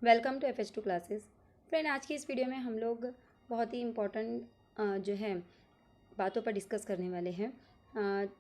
Welcome to FH2 classes. Friend, आज की इस वीडियो में हम लोग बहुत ही इम्पोर्टेंट जो है बातों पर डिस्कस करने वाले हैं।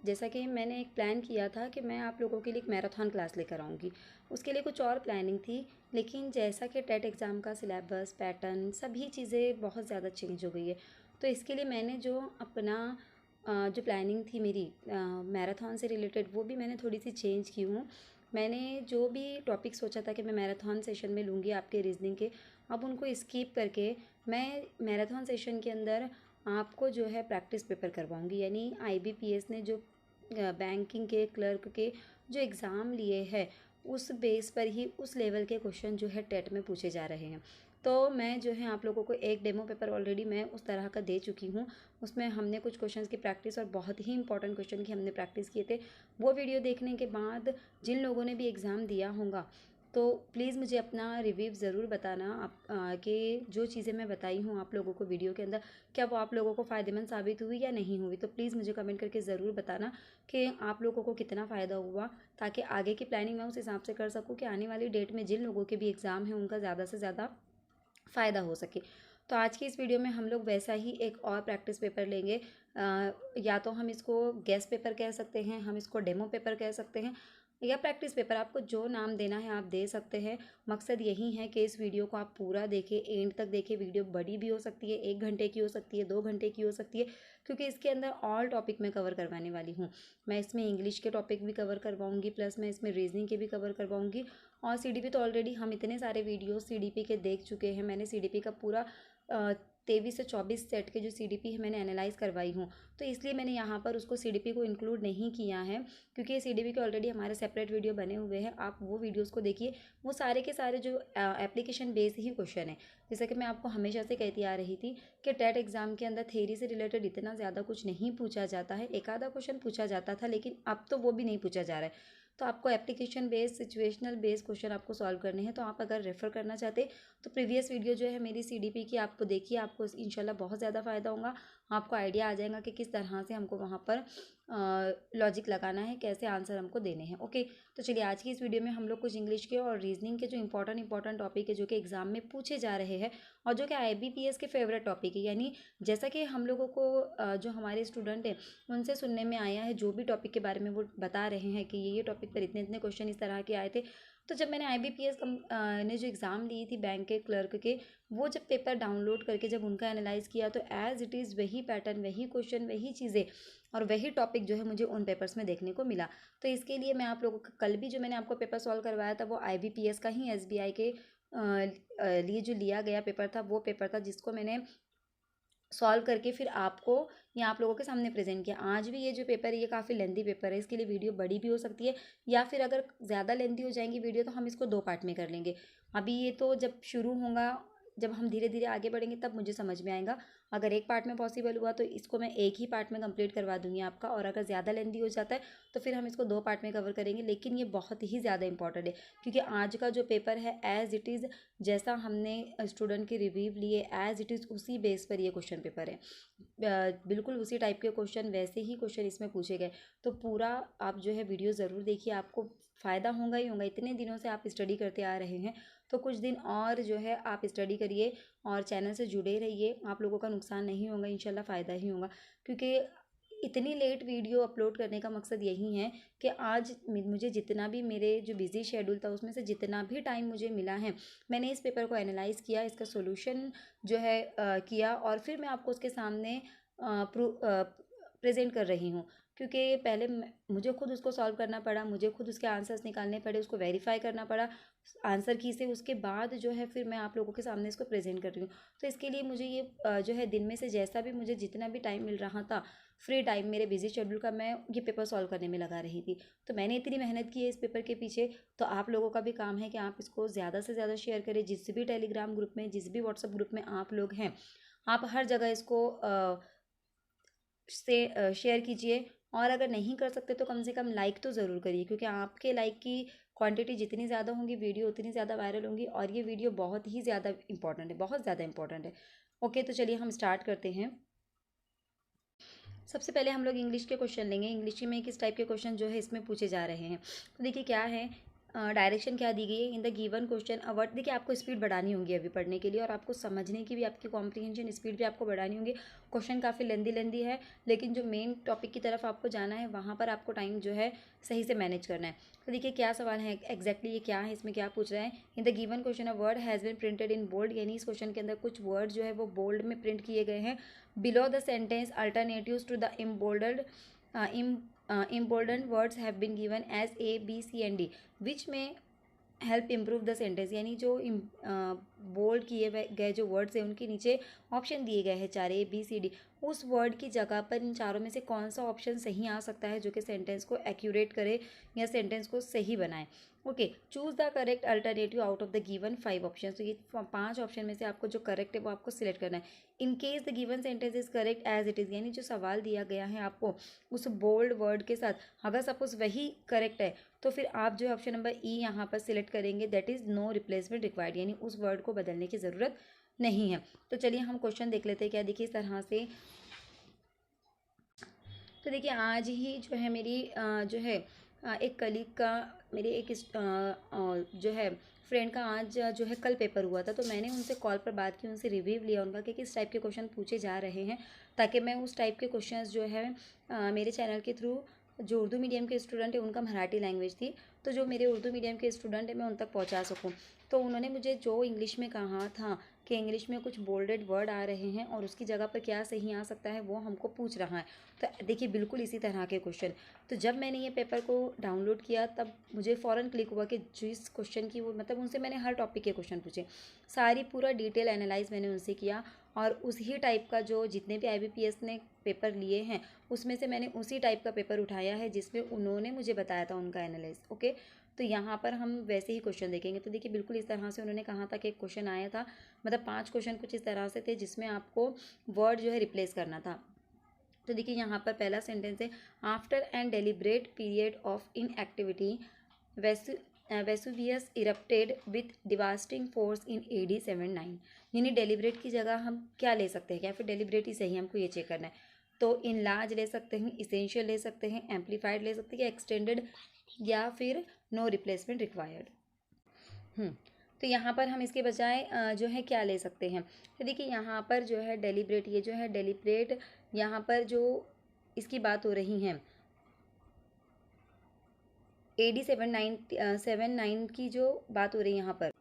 जैसा कि मैंने एक प्लान किया था कि मैं आप लोगों के लिए एक मैराथन क्लास लेकर आऊँगी। उसके लिए कुछ और प्लानिंग थी, लेकिन जैसा कि टेट एग्ज़ाम का सिलेबस, पैटर्न, सभी चीज़ें बहुत ज़्यादा चेंज हो गई है। तो इसके लिए मैंने जो अपना जो प्लानिंग थी मेरी मैराथन से रिलेटेड, वो भी मैंने थोड़ी सी चेंज की हूँ। मैंने जो भी टॉपिक सोचा था कि मैं मैराथन सेशन में लूँगी आपके रीजनिंग के, अब उनको स्किप करके मैं मैराथन सेशन के अंदर आपको जो है प्रैक्टिस पेपर करवाऊँगी। यानी IBPS ने जो बैंकिंग के क्लर्क के जो एग्ज़ाम लिए हैं, उस बेस पर ही उस लेवल के क्वेश्चन जो है टेट में पूछे जा रहे हैं। तो मैं जो है आप लोगों को एक डेमो पेपर ऑलरेडी मैं उस तरह का दे चुकी हूँ। उसमें हमने कुछ क्वेश्चंस की प्रैक्टिस और बहुत ही इंपॉर्टेंट क्वेश्चन की हमने प्रैक्टिस किए थे। वो वीडियो देखने के बाद जिन लोगों ने भी एग्ज़ाम दिया होगा, तो प्लीज़ मुझे अपना रिव्यू ज़रूर बताना आप कि जो चीज़ें मैं बताई हूँ आप लोगों को वीडियो के अंदर, क्या वो आप लोगों को फ़ायदेमंद साबित हुई या नहीं हुई। तो प्लीज़ मुझे कमेंट करके ज़रूर बताना कि आप लोगों को कितना फ़ायदा हुआ, ताकि आगे की प्लानिंग मैं उस हिसाब से कर सकूँ कि आने वाली डेट में जिन लोगों के भी एग्ज़ाम हैं उनका ज़्यादा से ज़्यादा फ़ायदा हो सके। तो आज की इस वीडियो में हम लोग वैसा ही एक और प्रैक्टिस पेपर लेंगे। या तो हम इसको गेस पेपर कह सकते हैं, हम इसको डेमो पेपर कह सकते हैं, या प्रैक्टिस पेपर, आपको जो नाम देना है आप दे सकते हैं। मकसद यही है कि इस वीडियो को आप पूरा देखें, एंड तक देखें। वीडियो बड़ी भी हो सकती है, 1 घंटे की हो सकती है, 2 घंटे की हो सकती है, क्योंकि इसके अंदर ऑल टॉपिक मैं कवर करवाने वाली हूँ। मैं इसमें इंग्लिश के टॉपिक भी कवर करवाऊँगी, प्लस मैं इसमें रीजनिंग के भी कवर करवाऊँगी। और CDP तो ऑलरेडी हम इतने सारे वीडियोस CDP के देख चुके हैं। मैंने CDP का पूरा 23 से 24 सेट के जो CDP है मैंने एनालाइज़ करवाई हूँ। तो इसलिए मैंने यहाँ पर उसको CDP को इंक्लूड नहीं किया है, क्योंकि ये CDP के ऑलरेडी हमारे सेपरेट वीडियो बने हुए हैं। आप वो वीडियोस को देखिए, वो सारे के सारे जो एप्लीकेशन बेस्ड ही क्वेश्चन है। जैसा कि मैं आपको हमेशा से कहती आ रही थी कि टेट एग्ज़ाम के अंदर थ्योरी से रिलेटेड इतना ज़्यादा कुछ नहीं पूछा जाता है। एक आधा क्वेश्चन पूछा जाता था, लेकिन अब तो वो भी नहीं पूछा जा रहा है। तो आपको application based, situational based question आपको सॉल्व करने हैं। तो आप अगर रेफर करना चाहते तो प्रीवियस वीडियो जो है मेरी CDP की आपको देखिए, आपको इंशाल्लाह बहुत ज़्यादा फ़ायदा होगा। आपको आइडिया आ जाएगा कि किस तरह से हमको वहाँ पर लॉजिक लगाना है, कैसे आंसर हमको देने हैं। ओके, तो चलिए आज की इस वीडियो में हम लोग कुछ इंग्लिश के और रीजनिंग के जो इंपॉर्टेंट टॉपिक है जो कि एग्जाम में पूछे जा रहे हैं, और जो कि IBPS के फेवरेट टॉपिक है। यानी जैसा कि हम लोगों को जो हमारे स्टूडेंट हैं उनसे सुनने में आया है, जो भी टॉपिक के बारे में वो बता रहे हैं कि ये टॉपिक पर इतने इतने क्वेश्चन इस तरह के आए थे। तो जब मैंने IBPS ने जो एग्ज़ाम ली थी बैंक के क्लर्क के, वो जब पेपर डाउनलोड करके जब उनका एनालाइज़ किया, तो एज़ इट इज़ वही पैटर्न, वही क्वेश्चन, वही चीज़ें और वही टॉपिक जो है मुझे उन पेपर्स में देखने को मिला। तो इसके लिए मैं आप लोगों को कल भी जो मैंने आपको पेपर सॉल्व करवाया था, वो IBPS का ही SBI के लिए जो लिया गया पेपर था, वो पेपर था जिसको मैंने सॉल्व करके फिर आपको या आप लोगों के सामने प्रेजेंट किया। आज भी ये जो पेपर है ये काफ़ी लेंथी पेपर है, इसके लिए वीडियो बड़ी भी हो सकती है, या फिर अगर ज़्यादा लेंथी हो जाएंगी वीडियो तो हम इसको 2 पार्ट में कर लेंगे। अभी ये तो जब शुरू होगा, जब हम धीरे धीरे आगे बढ़ेंगे तब मुझे समझ में आएगा। अगर एक पार्ट में पॉसिबल हुआ तो इसको मैं एक ही पार्ट में कंप्लीट करवा दूंगी आपका, और अगर ज़्यादा लेंथी हो जाता है तो फिर हम इसको 2 पार्ट में कवर करेंगे। लेकिन ये बहुत ही ज़्यादा इंपॉर्टेंट है, क्योंकि आज का जो पेपर है एज़ इट इज़, जैसा हमने स्टूडेंट की रिव्यू लिए एज़ इट इज़ उसी बेस पर ये क्वेश्चन पेपर है। बिल्कुल उसी टाइप के क्वेश्चन, वैसे ही क्वेश्चन इसमें पूछे गए। तो पूरा आप जो है वीडियो ज़रूर देखिए, आपको फ़ायदा होगा ही होगा। इतने दिनों से आप स्टडी करते आ रहे हैं, तो कुछ दिन और जो है आप स्टडी करिए और चैनल से जुड़े रहिए। आप लोगों का नुकसान नहीं होगा, इंशाल्लाह फ़ायदा ही होगा। क्योंकि इतनी लेट वीडियो अपलोड करने का मकसद यही है कि आज मुझे जितना भी, मेरे जो बिज़ी शेड्यूल था उसमें से जितना भी टाइम मुझे मिला है, मैंने इस पेपर को एनालाइज़ किया, इसका सोल्यूशन जो है किया, और फिर मैं आपको उसके सामने प्रेजेंट कर रही हूँ। क्योंकि पहले मुझे खुद उसको सॉल्व करना पड़ा, मुझे खुद उसके आंसर्स निकालने पड़े, उसको वेरीफाई करना पड़ा आंसर की से। उसके बाद जो है फिर मैं आप लोगों के सामने इसको प्रेजेंट कर रही हूँ। तो इसके लिए मुझे ये जो है दिन में से जैसा भी मुझे जितना भी टाइम मिल रहा था, फ्री टाइम मेरे बिजी शेड्यूल का, मैं ये पेपर सॉल्व करने में लगा रही थी। तो मैंने इतनी मेहनत की है इस पेपर के पीछे। तो आप लोगों का भी काम है कि आप इसको ज़्यादा से ज़्यादा शेयर करें, जिस भी टेलीग्राम ग्रुप में, जिस भी व्हाट्सएप ग्रुप में आप लोग हैं, आप हर जगह इसको से शेयर कीजिए। और अगर नहीं कर सकते तो कम से कम लाइक तो ज़रूर करिए, क्योंकि आपके लाइक की क्वांटिटी जितनी ज़्यादा होंगी वीडियो उतनी ज़्यादा वायरल होंगी, और ये वीडियो बहुत ही ज़्यादा इंपॉर्टेंट है, बहुत ज़्यादा इंपॉर्टेंट है। ओके, तो चलिए हम स्टार्ट करते हैं। सबसे पहले हम लोग इंग्लिश के क्वेश्चन लेंगे। इंग्लिश में किस टाइप के क्वेश्चन जो है इसमें पूछे जा रहे हैं, तो देखिए क्या है। डायरेक्शन क्या दी गई है in the given question award. देखिए आपको स्पीड बढ़ानी होगी अभी पढ़ने के लिए, और आपको समझने की भी, आपकी कॉम्प्रिहेंशन स्पीड भी आपको बढ़ानी होगी। क्वेश्चन काफ़ी लेंदी है, लेकिन जो मेन टॉपिक की तरफ आपको जाना है वहाँ पर आपको टाइम जो है सही से मैनेज करना है। तो देखिए क्या सवाल है एग्जैक्टली, ये क्या है, इसमें क्या पूछ रहा है। In the given question a word has been printed in bold, यानी इस क्वेश्चन के अंदर कुछ वर्ड जो है वो बोल्ड में प्रिंट किए गए हैं। Below the sentence alternatives to the emboldened words have been given as A, B, C and D, which may help improve the sentence, यानी जो बोल्ड किए गए जो वर्ड्स हैं उनके नीचे ऑप्शन दिए गए हैं 4 ABCD। उस वर्ड की जगह पर इन चारों में से कौन सा ऑप्शन सही आ सकता है जो कि सेंटेंस को एक्यूरेट करे या सेंटेंस को सही बनाए। Okay, choose the correct alternative out of the given 5 option. तो ये 5 ऑप्शन में से आपको जो करेक्ट है वो आपको सिलेक्ट करना है। In case the given sentence is correct as it is, यानी जो सवाल दिया गया है आपको उस बोल्ड वर्ड के साथ अगर सपोज वही करेक्ट है तो फिर आप जो ऑप्शन नंबर ई यहाँ पर सिलेक्ट करेंगे, that is no replacement required, यानी उस वर्ड को बदलने की ज़रूरत नहीं है। तो चलिए हम क्वेश्चन देख लेते हैं क्या। देखिए इस तरह से, तो देखिए आज ही जो है मेरी जो है एक कलीग का, मेरे एक जो है फ्रेंड का आज जो है कल पेपर हुआ था, तो मैंने उनसे कॉल पर बात की, उनसे रिव्यू लिया उनका कि किस टाइप के क्वेश्चन पूछे जा रहे हैं, ताकि मैं उस टाइप के क्वेश्चंस जो है मेरे चैनल के थ्रू, जो उर्दू मीडियम के स्टूडेंट है उनका मराठी लैंग्वेज थी, तो जो मेरे उर्दू मीडियम के स्टूडेंट है मैं उन तक पहुंचा सकूं। तो उन्होंने मुझे जो इंग्लिश में कहा था कि इंग्लिश में कुछ बोल्डेड वर्ड आ रहे हैं और उसकी जगह पर क्या सही आ सकता है वो हमको पूछ रहा है। तो देखिए बिल्कुल इसी तरह के क्वेश्चन, तो जब मैंने ये पेपर को डाउनलोड किया तब मुझे फ़ौरन क्लिक हुआ कि जिस क्वेश्चन की वो, मतलब उनसे मैंने हर टॉपिक के क्वेश्चन पूछे, सारी पूरा डिटेल एनालाइज मैंने उनसे किया, और उसी टाइप का जो जितने भी IBPS ने पेपर लिए हैं उसमें से मैंने उसी टाइप का पेपर उठाया है जिसमें उन्होंने मुझे बताया था उनका एनालाइज। ओके, तो यहाँ पर हम वैसे ही क्वेश्चन देखेंगे। तो देखिए बिल्कुल इस तरह से उन्होंने कहा था कि एक क्वेश्चन आया था, मतलब 5 क्वेश्चन कुछ इस तरह से थे जिसमें आपको वर्ड जो है रिप्लेस करना था। तो देखिए यहाँ पर पहला सेंटेंस है, after and deliberate period of inactivity Vesuvius erupted with devastating force in AD 79, यानी डेलिब्रेट की जगह हम क्या ले सकते हैं, या फिर डेलिब्रेट ही सही हमको ये चेक करना है। तो इन लार्ज ले सकते हैं, इसेंशियल ले सकते हैं, एम्पलीफाइड ले सकते हैं, या एक्सटेंडेड, या फिर नो रिप्लेसमेंट रिक्वायर्ड। तो यहाँ पर हम इसके बजाय जो है क्या ले सकते हैं। तो देखिए यहाँ पर जो है डेलिब्रेट, ये जो है डेलिब्रेट, यहाँ पर जो इसकी बात हो रही है AD 79 की जो बात हो रही है यहाँ पर,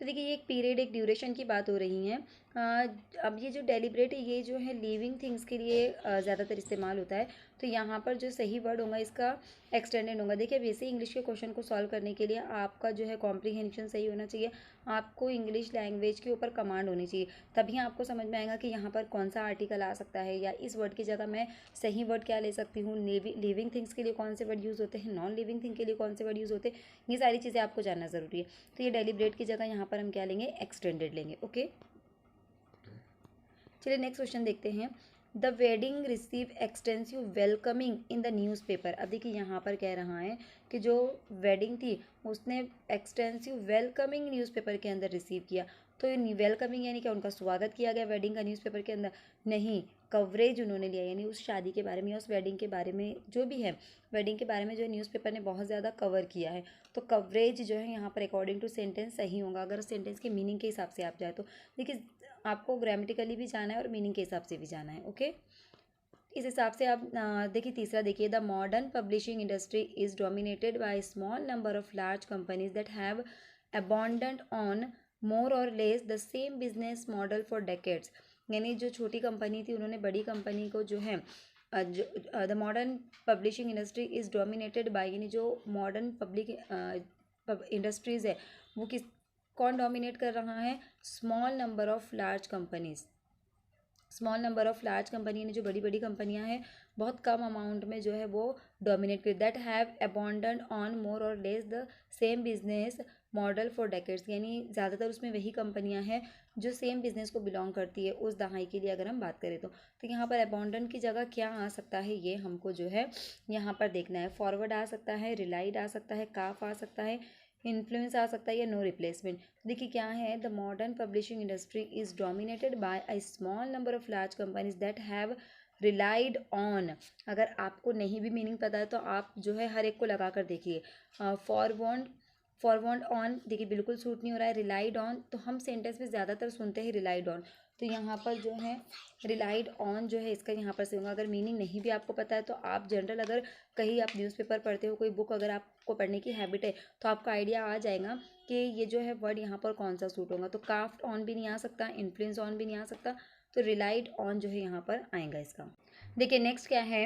तो देखिए ये एक पीरियड, एक ड्यूरेशन की बात हो रही है। अब ये जो डेलिब्रेट है ये जो है लिविंग थिंग्स के लिए ज़्यादातर इस्तेमाल होता है, तो यहाँ पर जो सही वर्ड होगा इसका एक्सटेंडेड होगा। देखिए वैसे इंग्लिश के क्वेश्चन को सॉल्व करने के लिए आपका जो है कॉम्प्रीहेंशन सही होना चाहिए, आपको इंग्लिश लैंग्वेज के ऊपर कमांड होनी चाहिए, तभी आपको समझ में आएगा कि यहाँ पर कौन सा आर्टिकल आ सकता है, या इस वर्ड की जगह मैं सही वर्ड क्या ले सकती हूँ, लिविंग थिंग्स के लिए कौन से वर्ड यूज़ होते हैं, नॉन लिविंग थिंग के लिए कौन से वर्ड यूज़ होते हैं, ये सारी चीज़ें आपको जानना ज़रूरी है। तो ये डेलिब्रेट की जगह यहाँ पर हम क्या लेंगे, एक्सटेंडेड लेंगे। ओके, चलिए नेक्स्ट क्वेश्चन देखते हैं। The wedding receive extensive welcoming in the newspaper. अब देखिए यहाँ पर कह रहा है कि जो वेडिंग थी उसने एक्सटेंसिव वेलकमिंग न्यूज़पेपर के अंदर रिसीव किया। तो ये वेलकमिंग यानी क्या, उनका स्वागत किया गया वेडिंग का न्यूज़पेपर के अंदर, नहीं, कवरेज उन्होंने लिया, यानी उस शादी के बारे में या उस वेडिंग के बारे में, जो भी है वेडिंग के बारे में जो न्यूज़पेपर ने बहुत ज़्यादा कवर किया है। तो कवरेज जो है यहाँ पर अकॉर्डिंग टू सेंटेंस सही होगा, अगर सेंटेंस के मीनिंग के हिसाब से आप जाए तो। देखिए आपको ग्रामेटिकली भी जाना है और मीनिंग के हिसाब से भी जाना है। ओके, इस हिसाब से आप देखिए तीसरा देखिए, the modern publishing industry is dominated by small number of large companies that have abundant on more और less the same business model for decades, यानी जो छोटी कंपनी थी उन्होंने बड़ी कंपनी को जो है the modern publishing industry is dominated by, यानी जो मॉडर्न पब्लिक इंडस्ट्रीज़ है वो किस, कौन डोमिनेट कर रहा है, small number of large companies, small number of large company यानी जो बड़ी बड़ी कंपनियां हैं बहुत कम अमाउंट में जो है वो डोमिनेट कर, that have abundant on more और less the same business model for decades, यानी ज़्यादातर उसमें वही कंपनियां हैं जो सेम बिजनेस को बिलोंग करती है उस दहाई के लिए अगर हम बात करें तो यहाँ पर अबॉन्डेंट की जगह क्या आ सकता है ये हमको जो है यहाँ पर देखना है। फॉरवर्ड आ सकता है, रिलाइड आ सकता है, काफ आ सकता है, इन्फ्लुएंस आ सकता है, या नो रिप्लेसमेंट। देखिए क्या है, the modern publishing industry is dominated bye a small number of large companies that have relied on. अगर आपको नहीं भी मीनिंग पता है तो आप जो है हर एक को लगा कर देखिए, फॉरवर्ड फॉरवर्ड ऑन देखिए बिल्कुल सूट नहीं हो रहा है। रिलाइड ऑन, तो हम सेंटेंस में ज़्यादातर सुनते हैं रिलाइड ऑन, तो यहाँ पर जो है रिलाइड ऑन जो है इसका यहाँ पर से होगा। अगर मीनिंग नहीं भी आपको पता है तो आप जनरल अगर कहीं आप न्यूज़पेपर पढ़ते हो, कोई बुक अगर आपको पढ़ने की हैबिट है तो आपको आइडिया आ जाएगा कि ये जो है वर्ड यहाँ पर कौन सा सूट होगा। तो क्राफ्ट ऑन भी नहीं आ सकता, इन्फ्लुएंस ऑन भी नहीं आ सकता, तो रिलाइड ऑन जो है यहाँ पर आएगा इसका। देखिए नेक्स्ट क्या है,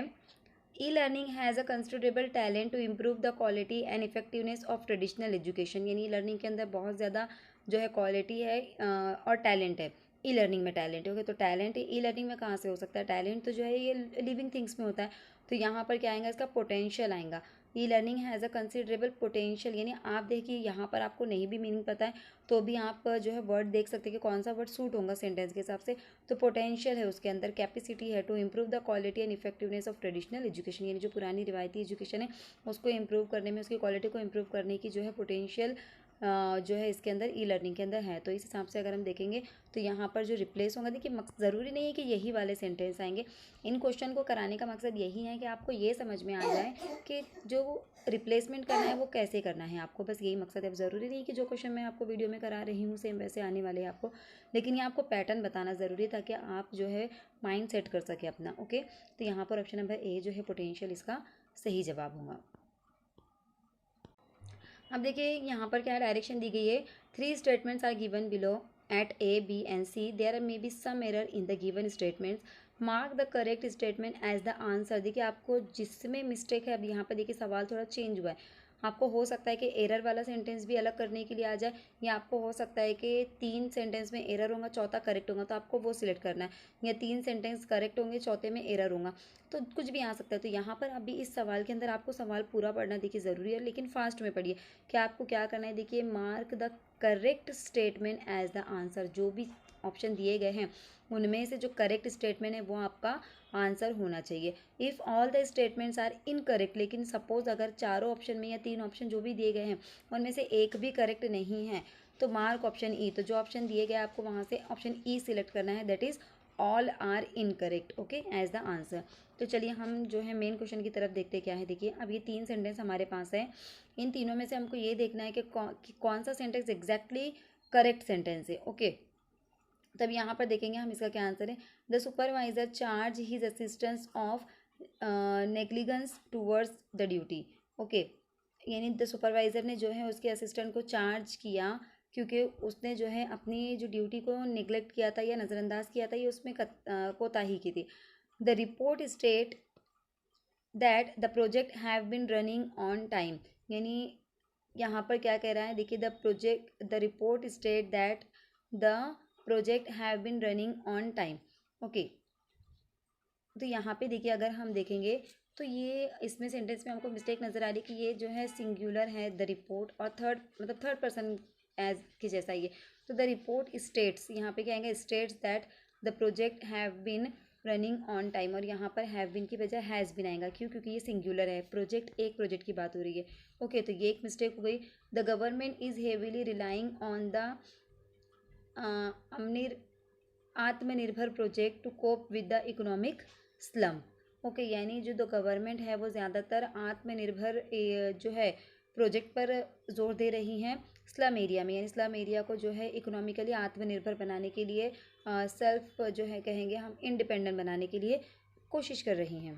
e learning has a considerable talent to improve the quality and effectiveness of traditional education. यानी ई लर्निंग के अंदर बहुत ज़्यादा जो है क्वालिटी है और टैलेंट है। ई लर्निंग में टैलेंट है, ओके, तो टैलेंट ई लर्निंग में कहाँ से हो सकता है? टैलेंट तो जो है ये लिविंग थिंग्स में होता है, तो यहाँ पर क्या आएगा, इसका पोटेंशियल आएगा। ई learning has a considerable potential, यानी आप देखिए यहाँ पर आपको नहीं भी मीनिंग पता है तो भी आप जो है वर्ड देख सकते हैं कि कौन सा वर्ड सूट होगा सेंटेंस के हिसाब से। तो पोटेंशियल है उसके अंदर, कैपेसिटी है to improve the quality and effectiveness of traditional education, यानी जो पुरानी रिवायती एजुकेशन है उसको इम्प्रूव करने में, उसकी क्वालिटी को इम्प्रूव करने की जो है पोटेंशियल जो है इसके अंदर ई लर्निंग के अंदर है। तो इस हिसाब से अगर हम देखेंगे तो यहाँ पर जो रिप्लेस होगा, देखिए ज़रूरी नहीं है कि यही वाले सेंटेंस आएंगे। इन क्वेश्चन को कराने का मकसद यही है कि आपको ये समझ में आ जाए कि जो रिप्लेसमेंट करना है वो कैसे करना है, आपको बस यही मकसद है। ज़रूरी नहीं कि जो क्वेश्चन मैं आपको वीडियो में करा रही हूँ सेम वैसे आने वाले हैं आपको, लेकिन ये आपको पैटर्न बताना ज़रूरी है ताकि आप जो है माइंड सेट कर सके अपना, ओके। तो यहाँ पर ऑप्शन नंबर ए जो है पोटेंशियल इसका सही जवाब होगा। अब देखिए यहाँ पर क्या डायरेक्शन दी गई है, 3 statements are given below at A B and C, there may be some error in the given statements, mark the correct statement as the answer. देखिए आपको जिसमें मिस्टेक है, अब यहाँ पर देखिए सवाल थोड़ा चेंज हुआ है, आपको हो सकता है कि एरर वाला सेंटेंस भी अलग करने के लिए आ जाए, या आपको हो सकता है कि 3 सेंटेंस में एरर होगा, चौथा करेक्ट होगा, तो आपको वो सिलेक्ट करना है, या 3 सेंटेंस करेक्ट होंगे, चौथे में एरर होगा, तो कुछ भी आ सकता है। तो यहाँ पर अभी इस सवाल के अंदर आपको सवाल पूरा पढ़ना देखिए ज़रूरी है, लेकिन फास्ट में पढ़िए। क्या आपको क्या करना है, देखिए mark the correct statement as the answer, जो भी ऑप्शन दिए गए हैं उनमें से जो करेक्ट स्टेटमेंट है वो आपका आंसर होना चाहिए। If all the statements are incorrect, लेकिन सपोज अगर चारों ऑप्शन में या 3 ऑप्शन जो भी दिए गए हैं उनमें से एक भी करेक्ट नहीं है तो मार्क ऑप्शन ई, तो जो ऑप्शन दिए गए आपको वहाँ से ऑप्शन ई सिलेक्ट करना है, that is all are incorrect, okay, as the answer. तो चलिए हम जो है मेन क्वेश्चन की तरफ देखते क्या है। देखिए अब ये 3 सेंटेंस हमारे पास है, इन तीनों में से हमको ये देखना है कि कौन सा सेंटेंस एग्जैक्टली करेक्ट सेंटेंस है, ओके। तब यहाँ पर देखेंगे हम इसका क्या आंसर है। The supervisor charge his assistance of negligence towards the duty, okay, यानी द सुपरवाइज़र ने जो है उसके असिस्टेंट को चार्ज किया क्योंकि उसने जो है अपनी जो ड्यूटी को निगलेक्ट किया था या नज़रअंदाज किया था, ये उसमें कोताही की थी। The report state that the project have been running on time, यानी यहाँ पर क्या कह रहा है, देखिए the report state that the project have been running on time, okay. तो यहाँ पे देखिए अगर हम देखेंगे तो ये इसमें सेंटेंस में हमको मिस्टेक नज़र आ रही है कि ये जो है सिंगुलर है द रिपोर्ट, और थर्ड पर्सन एज के जैसा ये, तो द रिपोर्ट स्टेट्स, यहाँ पे क्या आएगा, states that the project have been running on time, और यहाँ पर हैव बिन की बजाय हैज़ बिन आएगा, क्यों, क्योंकि ये सिंगुलर है, प्रोजेक्ट एक प्रोजेक्ट की बात हो रही है, ओके। तो ये एक मिस्टेक हो गई। The government is heavily relying on the Atmanirbhar project to cope with the economic slum, okay, यानी जो गवर्नमेंट है वो ज़्यादातर आत्मनिर्भर जो है प्रोजेक्ट पर जोर दे रही हैं स्लम एरिया में, यानी स्लम एरिया को जो है इकोनॉमिकली आत्मनिर्भर बनाने के लिए, सेल्फ जो है कहेंगे हम इंडिपेंडेंट बनाने के लिए कोशिश कर रही हैं।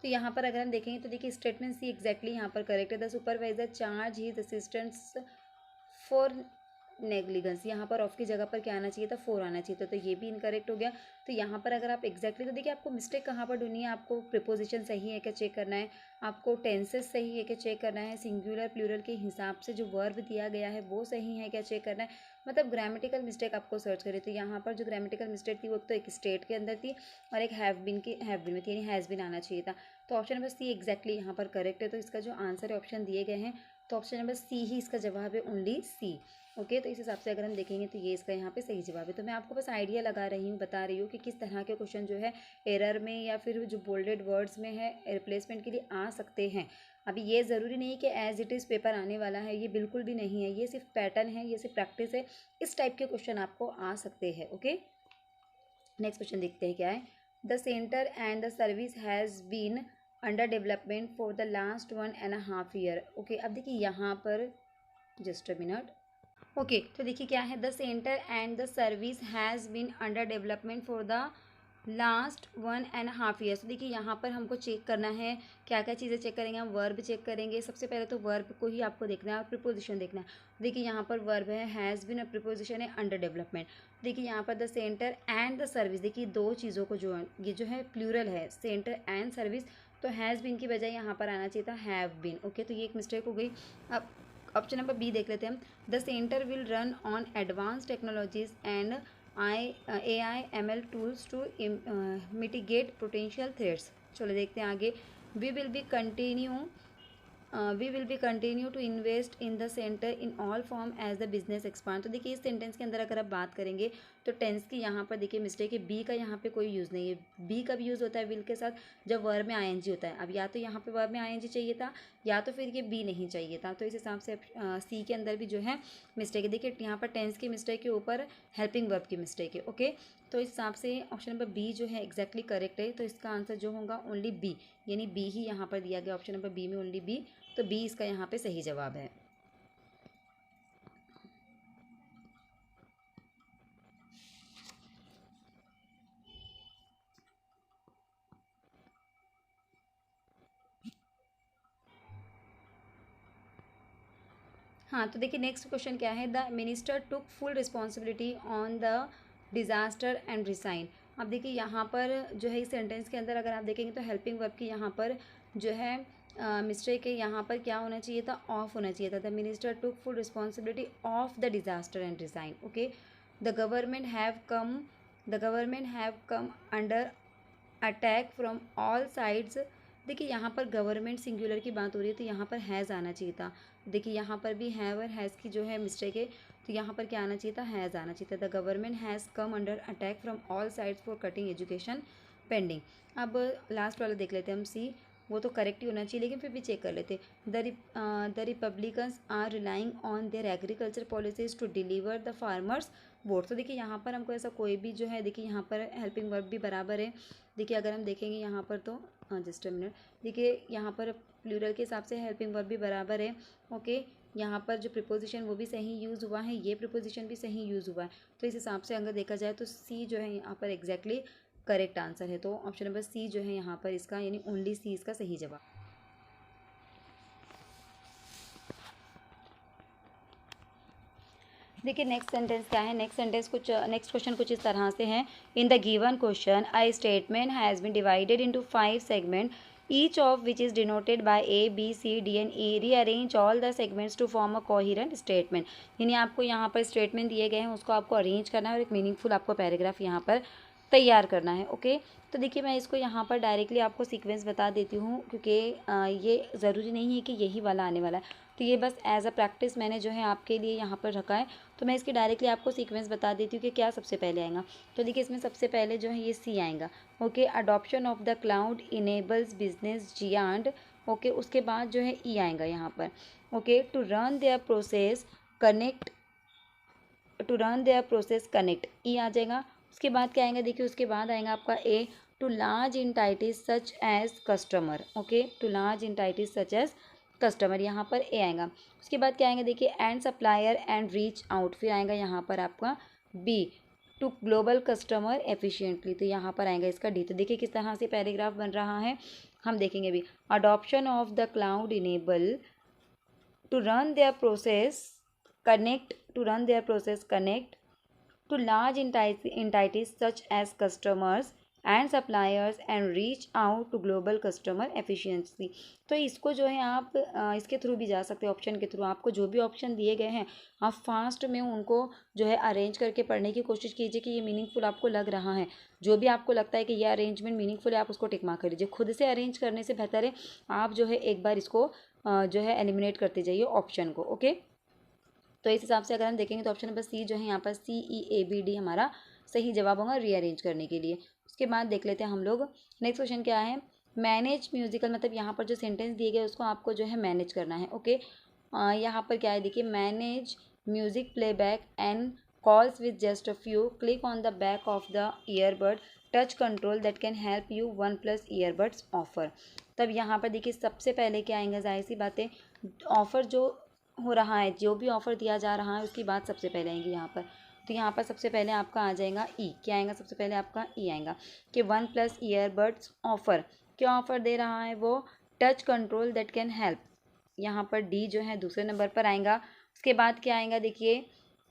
तो यहाँ पर अगर हम देखेंगे तो देखिए स्टेटमेंट सी एग्जैक्टली यहाँ पर करेक्ट है। The supervisor charge his assistants for negligence, यहाँ पर ऑफ की जगह पर क्या आना चाहिए था, फोर आना चाहिए था, तो ये भी इनकरेक्ट हो गया। तो यहाँ पर अगर आप एग्जैक्टली तो देखिए आपको मिस्टेक कहाँ पर ढूंढनी है, आपको प्रिपोजिशन सही है क्या चेक करना है, आपको टेंसेस सही है क्या चेक करना है, सिंगुलर प्लूरल के हिसाब से जो वर्ब दिया गया है वो सही है क्या चेक करना है, मतलब ग्रामेटिकल मिस्टेक आपको सर्च करें। तो यहाँ पर जो ग्रामेटिकल मिस्टेक थी वो तो एक स्टेट के अंदर थी और एक हैव बिन में थी, यानी हैज़ बिन आना चाहिए था। तो ऑप्शन नंबर सी एग्जैक्टली यहाँ पर करेक्ट है। तो इसका जो आंसर है ऑप्शन दिए गए हैं तो ऑप्शन नंबर सी ही इसका जवाब है, ओनली सी, ओके। तो इस हिसाब से अगर हम देखेंगे तो ये इसका यहाँ पे सही जवाब है। तो मैं आपको बस आइडिया लगा रही हूँ, बता रही हूँ कि किस तरह के क्वेश्चन जो है एरर में या फिर जो बोल्डेड वर्ड्स में है रिप्लेसमेंट के लिए आ सकते हैं। अभी ये ज़रूरी नहीं कि एज इट इज़ पेपर आने वाला है, ये बिल्कुल भी नहीं है, ये सिर्फ पैटर्न है, ये सिर्फ प्रैक्टिस है, इस टाइप के क्वेश्चन आपको आ सकते हैं, ओके। नेक्स्ट क्वेश्चन देखते हैं क्या है। The centre and the service has been under development for the last 1.5 year. Okay, अब देखिए यहाँ पर जस्ट अ मिनट। ओके, तो देखिए क्या है, the centre and the service has been under development for the last 1.5 years. तो देखिए यहाँ पर हमको चेक करना है, क्या क्या चीज़ें चेक करेंगे हम, वर्ब चेक करेंगे। सबसे पहले तो वर्ब को ही आपको देखना है और प्रीपोजिशन देखना है। देखिए यहाँ पर वर्ब है हैज़ बीन, और प्रीपोजिशन है अंडर डेवलपमेंट। देखिए यहाँ पर the centre and the service, देखिए दो चीज़ों को जो ये जो है प्लूरल है, सेंटर एंड सर्विस, तो हैज़ बीन की बजाय यहाँ पर आना चाहिए था हैव बीन। ओके, तो ये एक मिस्टेक हो गई। अब ऑप्शन नंबर बी देख लेते हैं हम। The centre will run on advance technologies and AI ML tools to mitigate potential threats। चलो देखते हैं आगे। We will be continue to invest in the centre in all form as the business expand. तो देखिए इस sentence के अंदर अगर आप बात करेंगे तो टेंस की यहाँ पर देखिए मिस्टेक है, बी का यहाँ पे कोई यूज़ नहीं है। बी कब यूज़ होता है विल के साथ, जब वर्ब में आईएनजी होता है। अब या तो यहाँ पे वर्ब में आईएनजी चाहिए था, या तो फिर ये बी नहीं चाहिए था। तो इस हिसाब से सी के अंदर भी जो है मिस्टेक है। देखिए यहाँ पर टेंस की मिस्टेक के ऊपर हेल्पिंग वर्ब की मिस्टेक है। ओके, तो इस हिसाब से ऑप्शन नंबर बी जो है एग्जैक्टली करेक्ट है। तो इसका आंसर जो होगा ओनली बी, यानी बी ही यहाँ पर दिया गया, ऑप्शन नंबर बी में ओनली बी। तो बी इसका यहाँ पे सही जवाब है। हाँ, तो देखिए नेक्स्ट क्वेश्चन क्या है, the minister took full responsibility on the disaster and resign. अब देखिए यहाँ पर जो है इस सेंटेंस के अंदर अगर आप देखेंगे तो हेल्पिंग वर्ब की यहाँ पर जो है मिस्टेक है। यहाँ पर क्या होना चाहिए था, ऑफ होना चाहिए था। The minister took full responsibility of the disaster and resign. Okay, the government have come under attack from all sides. देखिए यहाँ पर गवर्नमेंट सिंगुलर की बात हो रही है, तो यहाँ पर हैज़ आना चाहिए था। देखिए यहाँ पर भी हैव और हैज़ की जो है मिस्टेक है, तो यहाँ पर क्या आना चाहिए था, हैज़ आना चाहिए था। The government has come under attack from all sides for cutting education pending. अब लास्ट वाला देख लेते हैं हम, सी। वो तो करेक्ट ही होना चाहिए, लेकिन फिर भी चेक कर लेते। The Republicans are relying on their agriculture policies to deliver the farmers vote. तो देखिए यहाँ पर हमको ऐसा कोई भी जो है, देखिए यहाँ पर हेल्पिंग वर्ब भी बराबर है। देखिए अगर हम देखेंगे यहाँ पर तो जस्ट अ मिनट, देखिए यहाँ पर प्लूरल के हिसाब से हेल्पिंग वर्ब भी बराबर है। ओके, यहाँ पर जो प्रिपोजिशन वो भी सही यूज़ हुआ है, ये प्रिपोजिशन भी सही यूज़ हुआ है। तो इस हिसाब से अगर देखा जाए तो सी जो है यहाँ पर एग्जैक्टली करेक्ट आंसर है। तो ऑप्शन नंबर सी जो है यहाँ पर इसका, यानी ओनली सी इसका सही जवाब। देखिए नेक्स्ट सेंटेंस क्या है, नेक्स्ट क्वेश्चन कुछ इस तरह से है। In the given question a statement has been divided into 5 segment, each of which is denoted by A B C D and E. Rearrange all the segments to form a coherent statement. यानी आपको यहाँ पर statement दिए गए हैं, उसको आपको arrange करना है और एक मीनिंगफुल आपको पैराग्राफ यहाँ पर तैयार करना है। ओके, तो देखिए मैं इसको यहाँ पर डायरेक्टली आपको सीक्वेंस बता देती हूँ, क्योंकि ये ज़रूरी नहीं है कि यही वाला आने वाला है। तो ये बस एज अ प्रैक्टिस मैंने जो है आपके लिए यहाँ पर रखा है। तो मैं इसकी डायरेक्टली आपको सीक्वेंस बता देती हूँ कि क्या सबसे पहले आएगा। तो देखिए इसमें सबसे पहले जो है ये सी आएगा। Okay, adoption of the cloud enables business giant. Okay, उसके बाद जो है ई आएगा यहाँ पर। Okay, to run their process connect, E आ जाएगा। उसके बाद क्या आएगा, देखिए उसके बाद आएगा आपका A, to large entities such as customer. Okay, to large entities such as customer, यहाँ पर ए आएगा। उसके बाद क्या आएगा, देखिए and supplier and reach out. फिर आएगा यहाँ पर आपका B, to global customer efficiently. तो यहाँ पर आएगा इसका डी। तो देखिए किस तरह से पैराग्राफ बन रहा है, हम देखेंगे भी। Adoption of the cloud enable to run their process connect to large entities such as customers and suppliers and reach out to global customer efficiency। तो इसको जो है आप इसके थ्रू भी जा सकते हैं, ऑप्शन के थ्रू। आपको जो भी ऑप्शन दिए गए हैं आप फास्ट में उनको जो है अरेंज करके पढ़ने की कोशिश कीजिए कि ये मीनिंगफुल आपको लग रहा है। जो भी आपको लगता है कि ये अरेंजमेंट मीनिंगफुल है, आप उसको टिक मार्क कर लीजिए। खुद से अरेंज करने से बेहतर है आप जो है एक बार इसको जो है एलिमिनेट करते जाइए ऑप्शन को। ओके, तो इस हिसाब से अगर हम देखेंगे तो ऑप्शन नंबर सी जो है यहाँ पर CEABD हमारा सही जवाब होगा रीअरेंज करने के लिए। उसके बाद देख लेते हैं हम लोग नेक्स्ट क्वेश्चन क्या है। मैनेज म्यूजिकल, मतलब यहाँ पर जो सेंटेंस दिए गए उसको आपको जो है मैनेज करना है। ओके, यहाँ पर क्या है, देखिए manage music playback and calls with just a few, click on the back of the earbud, touch control that can help you 1+ earbuds offer. तब यहाँ पर देखिए सबसे पहले क्या आएगा, जाहिर सी बात है ऑफ़र जो हो रहा है, जो भी ऑफ़र दिया जा रहा है उसकी बात सबसे पहले आएंगी यहाँ पर। तो यहाँ पर सबसे पहले आपका आ जाएगा ई, क्या आएगा सबसे पहले आपका ई आएगा कि 1+ ईयरबड्स ऑफ़र। क्या ऑफ़र दे रहा है वो, touch control that can help. यहाँ पर डी जो है दूसरे नंबर पर आएगा। उसके बाद क्या आएगा देखिए,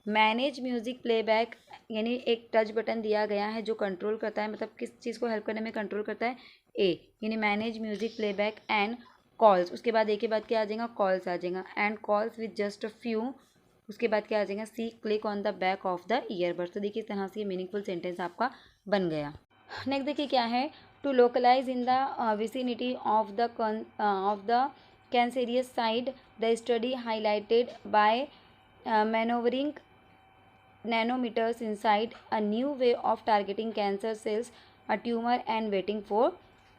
मैनेज म्यूज़िक प्लेबैक, यानी एक टच बटन दिया गया है जो कंट्रोल करता है, मतलब किस चीज़ को हेल्प करने में कंट्रोल करता है, ए, यानी manage music playback and calls. उसके बाद ए के बाद क्या आ जाएगा, कॉल्स आ जाएगा, and calls with just a few. उसके बाद क्या आ जाएगा, C, click on the back of the earbuds. तो देखिए इस तरह से ये मीनिंगफुल सेंटेंस आपका बन गया। नेक्स्ट देखिए क्या है, to localise in the vicinity of the cancerous side, the study highlighted by maneuvering nanometers inside a new way of targeting cancer cells, a tumor and waiting for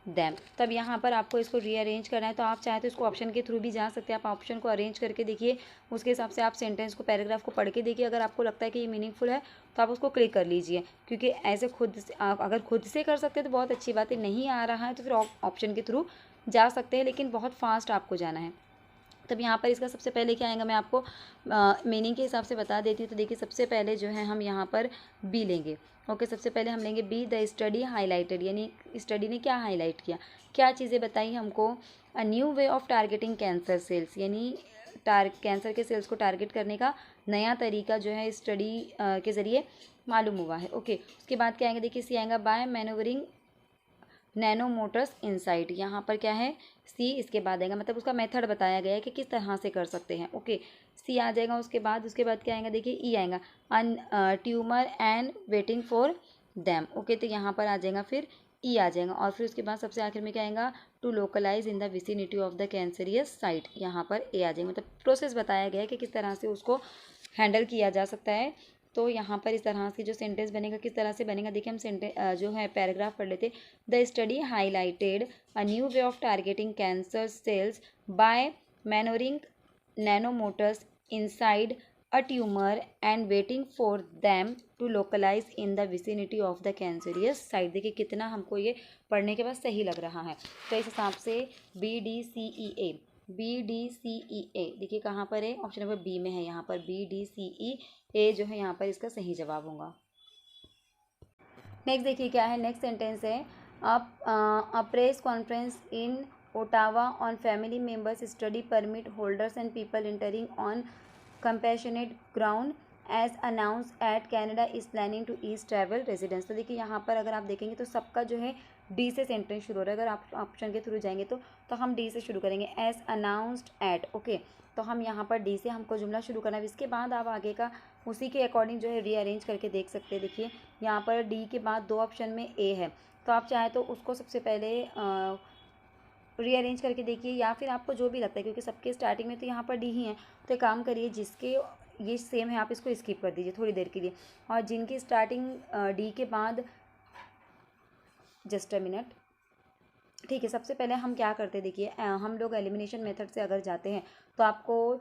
them। तब यहाँ पर आपको इसको रीअरेंज करना है, तो आप चाहे तो इसको ऑप्शन के थ्रू भी जा सकते हैं। आप ऑप्शन को अरेंज करके देखिए, उसके हिसाब से आप सेंटेंस को, पैराग्राफ को पढ़ के देखिए। अगर आपको लगता है कि ये मीनिंगफुल है तो आप उसको क्लिक कर लीजिए, क्योंकि ऐसे खुद से आप अगर खुद से कर सकते हैं तो बहुत अच्छी बात है, नहीं आ रहा है तो फिर ऑप्शन के थ्रू जा सकते हैं, लेकिन बहुत फास्ट आपको जाना है। तब यहाँ पर इसका सबसे पहले क्या आएगा, मैं आपको मीनिंग के हिसाब से बता देती हूँ। तो देखिए सबसे पहले जो है हम यहाँ पर बी लेंगे। ओके, सबसे पहले हम लेंगे बी, द स्टडी हाईलाइटेड, यानी स्टडी ने क्या हाईलाइट किया, क्या चीज़ें बताई हमको, अ new way of targeting cancer sales, यानी कैंसर के सेल्स को टारगेट करने का नया तरीका जो है स्टडी के ज़रिए मालूम हुआ है। ओके, उसके बाद क्या आएंगे देखिए, सी आएगा by manoeuvring nano motors insight. यहाँ पर क्या है, सी इसके बाद आएगा, मतलब उसका मेथड बताया गया है कि किस तरह से कर सकते हैं। ओके, सी आ जाएगा। उसके बाद क्या आएगा देखिए, ई आएगा, an tumour and waiting for them. Okay, तो यहाँ पर आ जाएगा फिर ई आ जाएगा, और फिर उसके बाद सबसे आखिर में क्या आएगा, to localise in the vicinity of the cancerous site. यहाँ पर ए आ जाएगा, मतलब प्रोसेस बताया गया है कि किस तरह से उसको हैंडल किया जा सकता है। तो यहाँ पर इस तरह से जो सेंटेंस बनेगा, किस तरह से बनेगा देखिए, हम सेंटेंस जो है पैराग्राफ पढ़ लेते। The study highlighted a new way of targeting cancer cells by manoeuvring nanomotors inside a tumour and waiting for them to localise in the vicinity of the cancerous site. देखिए कितना हमको ये पढ़ने के बाद सही लग रहा है। तो इस हिसाब से BDCEA, BDCEA देखिए कहाँ पर है, ऑप्शन नंबर बी में है, यहाँ पर BDCEA जो है यहाँ पर इसका सही जवाब होगा। नेक्स्ट देखिए क्या है, नेक्स्ट सेंटेंस है, a press conference in Ottawa on family members study permit holders and people entering on compassionate ground as announce at Canada is planning to ease travel residence. तो देखिए यहाँ पर अगर आप देखेंगे तो सबका जो है डी से सेंटेंस शुरू हो रहा है। अगर आप ऑप्शन के थ्रू जाएंगे तो हम डी से शुरू करेंगे, एज अनाउंस्ड एट। ओके, तो हम यहाँ पर डी से हमको जुमला शुरू करना है। इसके बाद आप आगे का उसी के अकॉर्डिंग जो है रीअरेंज करके देख सकते हैं। देखिए यहाँ पर डी के बाद 2 ऑप्शन में ए है, तो आप चाहे तो उसको सबसे पहले रीअरेंज करके देखिए, या फिर आपको जो भी लगता है, क्योंकि सबके स्टार्टिंग में तो यहाँ पर डी ही है। तो एक काम करिए, जिसके ये सेम है आप इसको स्किप कर दीजिए थोड़ी देर के लिए, और जिनकी स्टार्टिंग डी के बाद, जस्ट अ मिनट, ठीक है। सबसे पहले हम क्या करते हैं देखिए, हम लोग एलिमिनेशन मेथड से अगर जाते हैं तो आपको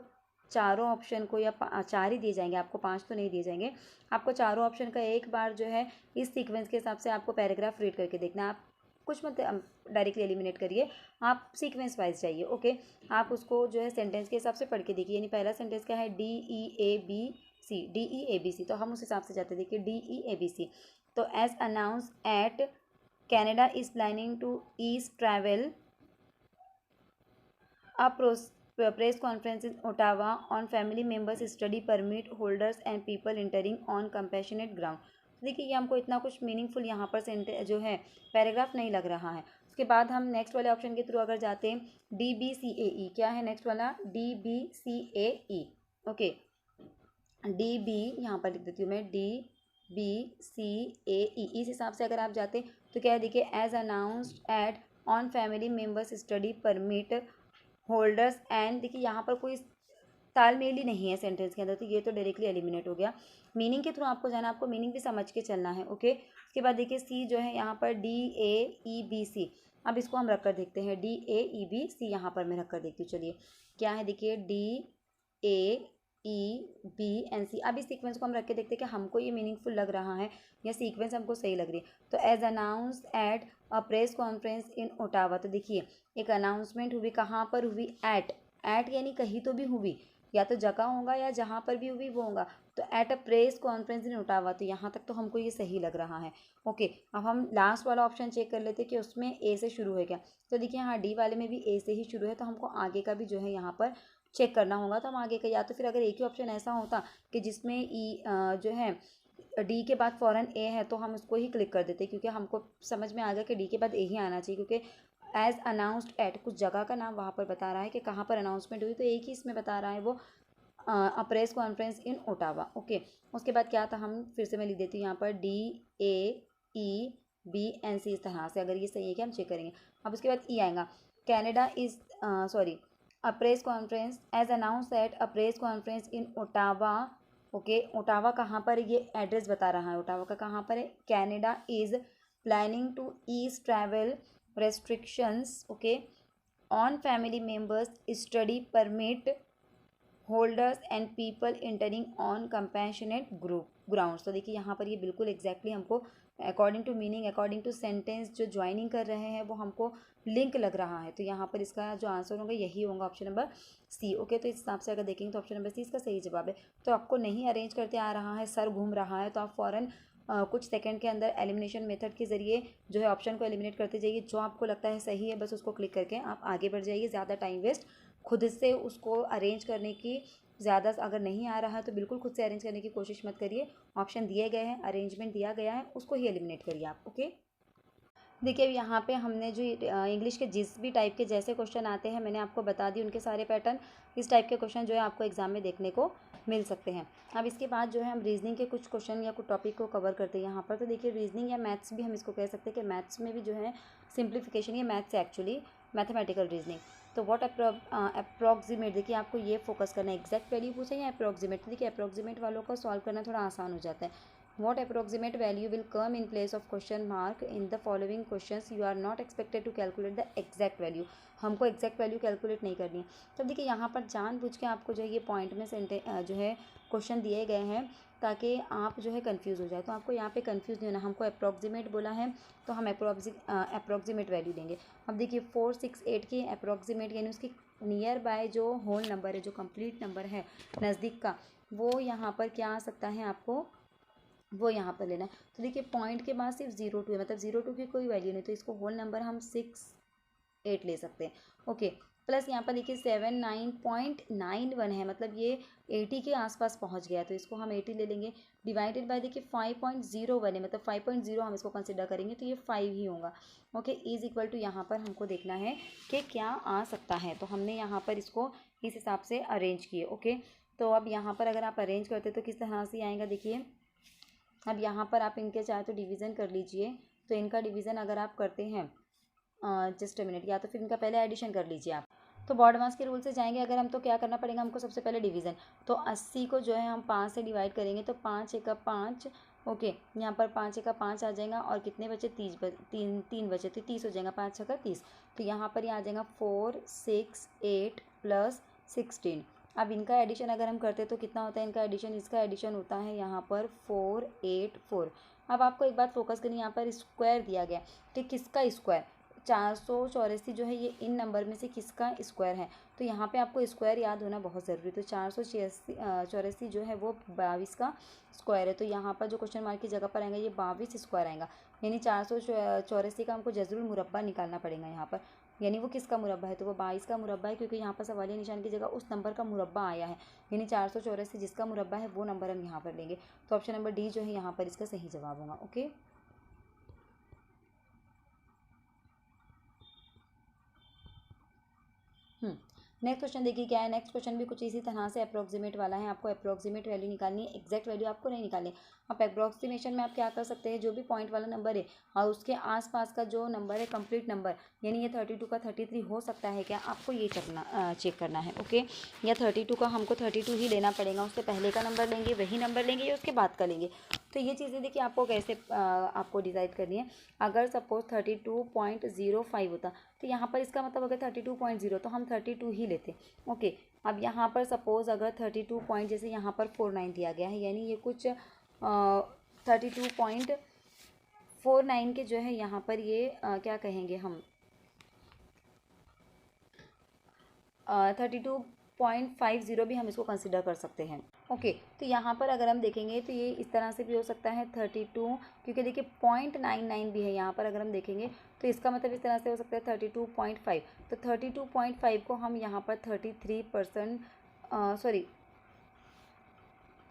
चारों ऑप्शन को, या 4 ही दिए जाएंगे, आपको 5 तो नहीं दिए जाएंगे। आपको चारों ऑप्शन का एक बार जो है इस सीक्वेंस के हिसाब से आपको पैराग्राफ रीड करके देखना। आप कुछ मत डायरेक्टली एलिमिनेट करिए, आप सीक्वेंस वाइज जाइए। ओके, आप उसको जो है सेंटेंस के हिसाब से पढ़ के देखिए। यानी पहला सेंटेंस क्या है, DEABC, DEABC, तो हम उस हिसाब से जाते हैं। देखिए DEABC, तो as announce at Canada is planning to ease travel, a press conference in Ottawa on family members study permit holders and people entering on compassionate ground। देखिए ये हमको इतना कुछ मीनिंगफुल यहाँ पर सेंटेंस जो है पैराग्राफ नहीं लग रहा है। उसके बाद हम नेक्स्ट वाले ऑप्शन के थ्रू अगर जाते हैं, DBCAE, क्या है नेक्स्ट वाला, DBCAE। ओके, DB यहाँ पर लिख देती हूँ मैं, DBCAE, इस हिसाब से अगर आप जाते तो क्या है देखिए, as announced at on family members study permit holders and, देखिए यहाँ पर कोई तालमेल ही नहीं है सेंटेंस के अंदर, तो ये तो डायरेक्टली एलिमिनेट हो गया। मीनिंग के थ्रू आपको जाना, आपको मीनिंग भी समझ के चलना है। ओके, उसके बाद देखिए सी जो है यहाँ पर DAEBC, अब इसको हम रख कर देखते हैं, DAEBC यहाँ पर मैं रख कर देखती हूँ। चलिए क्या है देखिए, DAEBC, EBNC। अब इस सीक्वेंस को हम रख के देखते हैं कि हमको ये मीनिंगफुल लग रहा है या सीक्वेंस हमको सही लग रही है। तो as announce at a press conference in Ottawa, तो देखिए एक अनाउंसमेंट हुई, कहाँ पर हुई, एट यानी कहीं तो भी हुई, या तो जगह होगा या जहाँ पर भी हुई वो होगा। तो eight a press conference in Ottawa, तो यहाँ तक तो हमको ये सही लग रहा है। ओके, अब हम लास्ट वाला ऑप्शन चेक कर लेते हैं कि उसमें ए से शुरू है क्या। तो देखिए हाँ, डी वाले में भी ए से ही शुरू है, तो हमको आगे का भी जो है यहाँ पर चेक करना होगा। तो हम आगे का, या तो फिर अगर एक ही ऑप्शन ऐसा होता कि जिसमें जो है डी के बाद फ़ौरन ए है, तो हम उसको ही क्लिक कर देते, क्योंकि हमको समझ में आ गया कि डी के बाद ए ही आना चाहिए, क्योंकि एज अनाउंस्ड एट कुछ जगह का नाम वहाँ पर बता रहा है कि कहाँ पर अनाउंसमेंट हुई, तो एक ही इसमें बता रहा है वो अ press conference in Ottawa. Okay, उसके बाद क्या था, हम फिर से मैं लिख देती हूँ यहाँ पर DAEBNC, इस तरह से। अगर ये सही है क्या हम चेक करेंगे। अब उसके बाद ई आएगा, Canada is sorry a press conference as announce at a press conference in Ottawa. Okay, Ottawa कहाँ पर है, ये एड्रेस बता रहा है, ओटावा का कहाँ पर है। Canada is planning to ease travel restrictions, okay, on family members, study permit holders and people entering on compassionate grounds. तो देखिए यहाँ पर ये बिल्कुल एग्जैक्टली हमको according to meaning, according to sentence जो ज्वाइनिंग कर रहे हैं वो हमको लिंक लग रहा है। तो यहाँ पर इसका जो आंसर होगा यही होगा, ऑप्शन नंबर सी। ओके, तो इस हिसाब से अगर देखेंगे तो ऑप्शन नंबर सी इसका सही जवाब है। तो आपको नहीं अरेंज करते आ रहा है, सर घूम रहा है, तो आप फ़ौरन कुछ सेकंड के अंदर एलिमिनेशन मेथड के ज़रिए जो है ऑप्शन को एलिमिनेट करते जाइए। जो आपको लगता है सही है बस उसको क्लिक करके आप आगे बढ़ जाइए। ज़्यादा टाइम वेस्ट खुद से उसको अरेंज करने की, ज़्यादा अगर नहीं आ रहा है तो बिल्कुल खुद से अरेंज करने की कोशिश मत करिए। ऑप्शन दिए गए हैं, अरेंजमेंट दिया गया है, उसको ही एलिमिनेट करिए आप। ओके, देखिए अब यहाँ पे हमने जो इंग्लिश के जिस भी टाइप के जैसे क्वेश्चन आते हैं मैंने आपको बता दी उनके सारे पैटर्न। इस टाइप के क्वेश्चन जो है आपको एग्जाम में देखने को मिल सकते हैं। अब इसके बाद जो है हम रीजनिंग के कुछ क्वेश्चन या कुछ टॉपिक को कवर करते हैं यहाँ पर। तो देखिए रीजनिंग या मैथ्स भी हम इसको कह सकते हैं कि मैथ्स में भी जो है सिंप्लीफिकेशन, या मैथ्स है एक्चुअली मैथमेटिकल रीजनिंग। तो व्हाट अप्रॉक्सीमेट, देखिए आपको ये फोकस करना है, एग्जैक्ट वैल्यू पूछे या अप्रॉक्सीमेट। तो देखिए अप्रॉक्सीमेट वालों को सॉल्व करना थोड़ा आसान हो जाता है। What approximate value will come in place of question mark in the following questions? You are not expected to calculate the exact value. हमको एग्जैक्ट वैल्यू कैलकुलेट नहीं करनी है। तो देखिए यहाँ पर जानबूझ के आपको जो है ये पॉइंट में जो है क्वेश्चन दिए गए हैं ताकि आप जो है कंफ्यूज हो जाए। तो आपको यहाँ पे कंफ्यूज नहीं होना, हमको अप्रॉक्सीमेट बोला है तो हम अप्रॉक्सीमेट वैल्यू देंगे। अब देखिए 468 की अप्रॉक्सीमेट यानी उसकी नियर बाय जो होल नंबर है, जो कंप्लीट नंबर है नज़दीक का, वो यहाँ पर क्या आ सकता है आपको, वो यहाँ पर लेना है। तो देखिए पॉइंट के बाद सिर्फ 02 है, मतलब 02 की कोई वैल्यू नहीं, तो इसको होल नंबर हम 68 ले सकते हैं। ओके, प्लस यहाँ पर देखिए 79.91 है, मतलब ये 80 के आसपास पहुँच गया, तो इसको हम 80 ले लेंगे। डिवाइडेड बाय देखिए 5.01 है, मतलब 5.0 हम इसको कंसिडर करेंगे तो ये 5 ही होगा। ओके, इज इक्वल टू यहाँ पर हमको देखना है कि क्या आ सकता है, तो हमने यहाँ पर इसको इस हिसाब से अरेंज किए। ओके, तो अब यहाँ पर अगर आप अरेंज करते तो किस तरह से आएगा, देखिए अब यहाँ पर आप इनके चाहे तो डिवीज़न कर लीजिए। तो इनका डिवीज़न अगर आप करते हैं जस्ट अ मिनट, या तो फिर इनका पहले एडिशन कर लीजिए आप। तो बॉड मास के रूल से जाएंगे अगर हम, तो क्या करना पड़ेगा हमको, सबसे पहले डिवीज़न। तो 80 को जो है हम 5 से डिवाइड करेंगे, तो 5 एका 5। ओके, यहाँ पर 5 एका 5 आ जाएगा, और कितने बचे, 3 बचे, तो 30 हो जाएगा, 5 छक्का 30। तो यहाँ पर ये आ जाएगा 4 6 8 प्लस 16। अब इनका एडिशन अगर हम करते हैं तो कितना होता है इनका एडिशन, इसका एडिशन होता है यहाँ पर 484। अब आपको एक बात फोकस करनी है, यहाँ पर स्क्वायर दिया गया, कि किसका स्क्वायर, 484 जो है ये इन नंबर में से किसका स्क्वायर है। तो यहाँ पे आपको स्क्वायर याद होना बहुत ज़रूरी है। तो 484 जो है वो 22 का स्क्वायर है, तो यहाँ पर जो क्वेश्चन मार्क की जगह पर आएगा ये 22 स्क्वायर आएगा, यानी 484 का हमको जज़रुल मुरब्बा निकालना पड़ेगा यहाँ पर। यानी वो किसका मुरब्बा है, तो वो 22 का मुरब्बा है, क्योंकि यहाँ पर सवालिया निशान की जगह उस नंबर का मुरब्बा आया है, यानी 484 जिसका मुरब्बा है वो नंबर हम यहाँ पर लेंगे। तो ऑप्शन नंबर डी जो है यहाँ पर इसका सही जवाब होगा। ओके, नेक्स्ट क्वेश्चन देखिए क्या है। नेक्स्ट क्वेश्चन भी कुछ इसी तरह से अप्रॉक्सीमेट वाला है। आपको अप्रॉक्सीमेट वैल्यू निकालनी है, एग्जैक्ट वैल्यू आपको नहीं निकालनी। आप अप्रॉक्सीमेशन में आप क्या कर सकते हैं, जो भी पॉइंट वाला नंबर है और उसके आसपास का जो नंबर है कंप्लीट नंबर, यानी ये 32 का 33 हो सकता है क्या, आपको ये चेक करना है। ओके, या 32 का हमको 32 ही लेना पड़ेगा, उससे पहले का नंबर लेंगे, वही नंबर लेंगे या उसके बाद का लेंगे। तो ये चीज़ें देखिए आपको कैसे आपको डिसाइड करनी है। अगर सपोज 32.05 होता तो यहाँ पर इसका मतलब अगर 32.0 तो हम 32 ही लेते। ओके, अब यहाँ पर सपोज़ अगर 32 पॉइंट, जैसे यहाँ पर 49 दिया गया है, यानी ये कुछ 32.49 के जो है यहाँ पर ये क्या कहेंगे हम 32.50 भी हम इसको कंसिडर कर सकते हैं। ओके, तो यहाँ पर अगर हम देखेंगे तो ये इस तरह से भी हो सकता है 32, क्योंकि देखिए 0.99 भी है यहाँ पर, अगर हम देखेंगे तो इसका मतलब इस तरह से हो सकता है 32.5। तो 32.5 को हम यहाँ पर 33%, सॉरी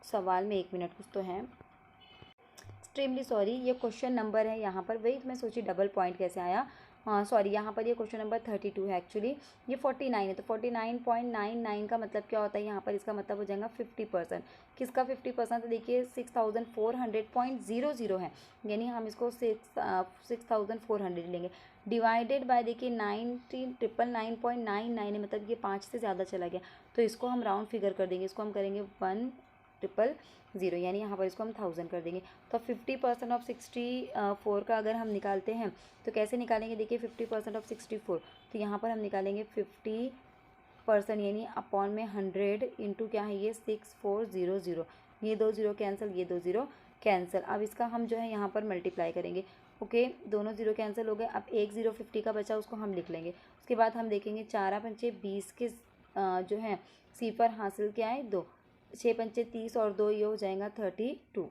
सवाल में 1 मिनट कुछ तो है, एक्सट्रीमली सॉरी, ये क्वेश्चन नंबर है यहाँ पर, वही तो मैं सोची डबल पॉइंट कैसे आया। हाँ सॉरी, यहाँ पर ये क्वेश्चन नंबर 32 है एक्चुअली, ये 49 है, तो 49.99 का मतलब क्या होता है यहाँ पर, इसका मतलब हो जाएगा 50%। किसका 50%? तो देखिए 6400.00 है, यानी हम इसको 6400 लेंगे, डिवाइडेड बाय देखिए 99999 है, मतलब ये 5 से ज़्यादा चला गया, तो इसको हम राउंड फिगर कर देंगे, इसको हम करेंगे 1000, यानी यहाँ पर इसको हम 1000 कर देंगे। तो 50% ऑफ 64 का अगर हम निकालते हैं तो कैसे निकालेंगे, देखिए 50% ऑफ 64, तो यहाँ पर हम निकालेंगे 50%, यानी अपॉन में 100 इंटू क्या है ये 6400, ये 2 0 कैंसिल, ये 2 0 कैंसिल। अब इसका हम जो है यहाँ पर मल्टीप्लाई करेंगे। ओके, दोनों 0 कैंसिल हो गए, अब 1 0 50 का बचा, उसको हम लिख लेंगे। उसके बाद हम देखेंगे 4 पंचे 20 के जो है सी पर हासिल क्या है 2, 6 पंचे 30 और 2 ये हो जाएगा 32।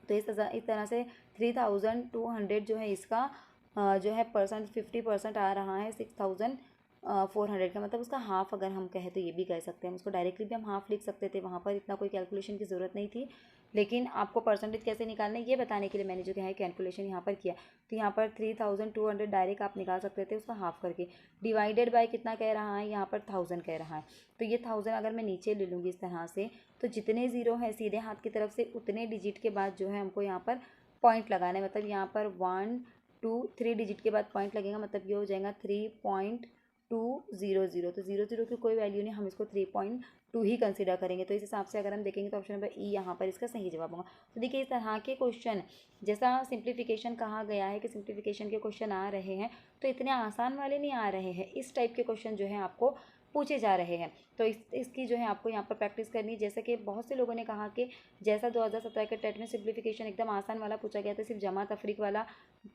तो इस तरह से 3200 जो है इसका जो है परसेंट 50% आ रहा है 6400 का, मतलब उसका हाफ अगर हम कहें तो ये भी कह सकते हैं, उसको डायरेक्टली भी हम हाफ लिख सकते थे, वहाँ पर इतना कोई कैलकुलेशन की ज़रूरत नहीं थी, लेकिन आपको परसेंटेज कैसे निकालना है ये बताने के लिए मैंने जो है कैलकुलेशन यहाँ पर किया। तो यहाँ पर 3200 डायरेक्ट आप निकाल सकते थे उसका हाफ करके, डिवाइडेड बाय कितना कह रहा है यहाँ पर 1000 कह रहा है, तो ये 1000 अगर मैं नीचे ले लूँगी इस तरह से, तो जितने ज़ीरो हैं सीधे हाथ की तरफ से उतने डिजिट के बाद जो है हमको यहाँ पर पॉइंट लगाना है, मतलब यहाँ पर 1 2 3 डिजिट के बाद पॉइंट लगेगा, मतलब ये हो जाएगा 3.200। तो 00 की कोई वैल्यू नहीं, हम इसको 3.2 ही कंसिडर करेंगे। तो इस हिसाब से अगर हम देखेंगे तो ऑप्शन नंबर ई यहाँ पर इसका सही जवाब होगा। तो देखिए इस तरह के क्वेश्चन, जैसा सिंप्लीफिकेशन कहा गया है कि सिंप्लीफिकेशन के क्वेश्चन आ रहे हैं, तो इतने आसान वाले नहीं आ रहे हैं, इस टाइप के क्वेश्चन जो है आपको पूछे जा रहे हैं। तो इसकी जो है आपको यहाँ पर प्रैक्टिस करनी है। जैसे कि बहुत से लोगों ने कहा कि जैसा 2017 के टेट में सिंप्लीफिकेशन एकदम आसान वाला पूछा गया था, सिर्फ जमा तफरीक वाला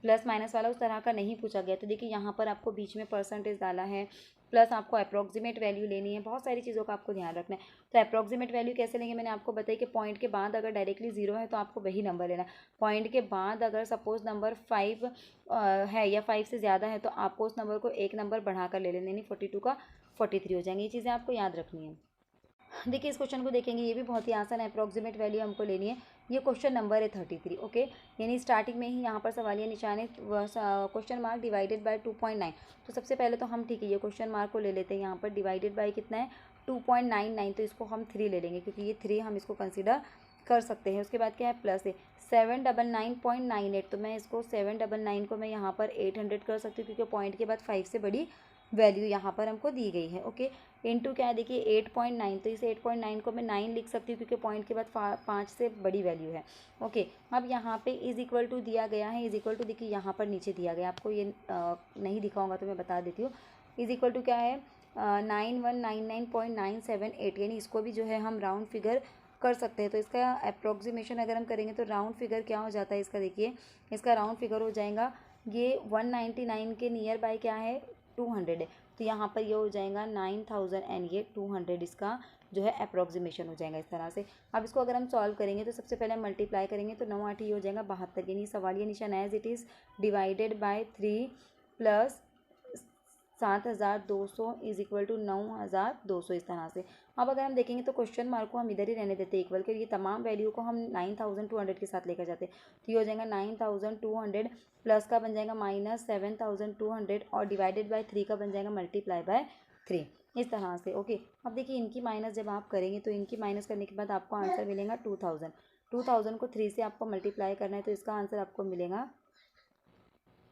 प्लस माइनस वाला, उस तरह का नहीं पूछा गया। तो देखिए यहाँ पर आपको बीच में परसेंटेज डाला है, प्लस आपको अप्रॉक्सीमेट वैल्यू लेनी है, बहुत सारी चीज़ों का आपको ध्यान रखना है। तो अप्रॉक्सीमेट वैल्यू कैसे लेंगे, मैंने आपको बताया कि पॉइंट के बाद अगर डायरेक्टली 0 है तो आपको वही नंबर लेना। पॉइंट के बाद अगर सपोज नंबर 5 है या 5 से ज़्यादा है तो आपको उस नंबर को एक नंबर बढ़ाकर ले लेना, यानी 42 का 43 हो जाएंगे। ये चीज़ें आपको याद रखनी है। देखिए इस क्वेश्चन को देखेंगे, ये भी बहुत ही आसान है, अप्रॉक्सीमेट वैल्यू हमको लेनी है। ये क्वेश्चन नंबर है 33। ओके, यानी स्टार्टिंग में ही यहाँ पर सवालिया निशान है क्वेश्चन मार्क डिवाइडेड बाय 2.9। तो सबसे पहले तो हम ठीक है ये क्वेश्चन मार्क को ले लेते हैं, यहाँ पर डिवाइडेड बाय कितना है 2.99, तो इसको हम 3 ले लेंगे क्योंकि ये 3 हम इसको कंसिडर कर सकते हैं। उसके बाद क्या है प्लस है 799.98, तो मैं इसको 799 को मैं यहाँ पर 800 कर सकती हूँ क्योंकि पॉइंट के बाद 5 से बड़ी वैल्यू यहाँ पर हमको दी गई है। ओके, इनटू क्या है देखिए 8.9, तो इस 8.9 को मैं 9 लिख सकती हूँ क्योंकि पॉइंट के बाद 5 से बड़ी वैल्यू है। ओके, अब यहाँ पे इज इक्वल टू दिया गया है, इज इक्वल टू देखिए यहाँ पर नीचे दिया गया, आपको ये नहीं दिखा होगा तो मैं बता देती हूँ। इज इक्वल टू क्या है 9199.978, यानी इसको भी जो है हम राउंड फिगर कर सकते हैं। तो इसका अप्रॉक्सीमेशन अगर हम करेंगे तो राउंड फिगर क्या हो जाता है इसका, देखिए इसका राउंड फिगर हो जाएगा ये 199 के नियर बाय क्या है 200 है, तो यहाँ पर ये हो जाएगा 9000 एंड ये 200 इसका जो है अप्रॉक्सीमेशन हो जाएगा इस तरह से। अब इसको अगर हम सॉल्व करेंगे तो सबसे पहले हम मल्टीप्लाई करेंगे तो 9 8 ये हो जाएगा 72, यानी सवालिया निशान as it is divided by 3 plus 7200 is equal to 9200 इस तरह से। अब अगर हम देखेंगे तो क्वेश्चन मार्क को हम इधर ही रहने देते हैं इक्वल के, ये तमाम वैल्यू को हम 9200 के साथ लेकर जाते हैं, तो ये हो जाएगा 9200 प्लस का बन जाएगा माइनस 7200 और डिवाइडेड बाय 3 का बन जाएगा मल्टीप्लाई बाय 3 इस तरह से। ओके, अब देखिए इनकी माइनस जब आप करेंगे तो इनकी माइनस करने के बाद आपको आंसर मिलेगा 2000 को 3 से आपको मल्टीप्लाई करना है तो इसका आंसर आपको मिलेगा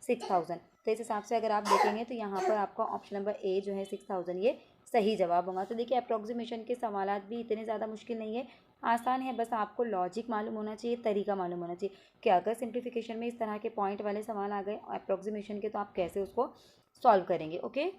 6000। तो इस हिसाब से अगर आप देखेंगे तो यहाँ पर आपका ऑप्शन नंबर ए जो है 6000 ये सही जवाब होगा। तो देखिए अप्रॉक्सीमेशन के सवालात भी इतने ज़्यादा मुश्किल नहीं है, आसान है, बस आपको लॉजिक मालूम होना चाहिए, तरीका मालूम होना चाहिए कि अगर सिंप्लीफिकेशन में इस तरह के पॉइंट वाले सवाल आ गए अप्रॉक्सीमेशन के तो आप कैसे उसको सॉल्व करेंगे। ओके,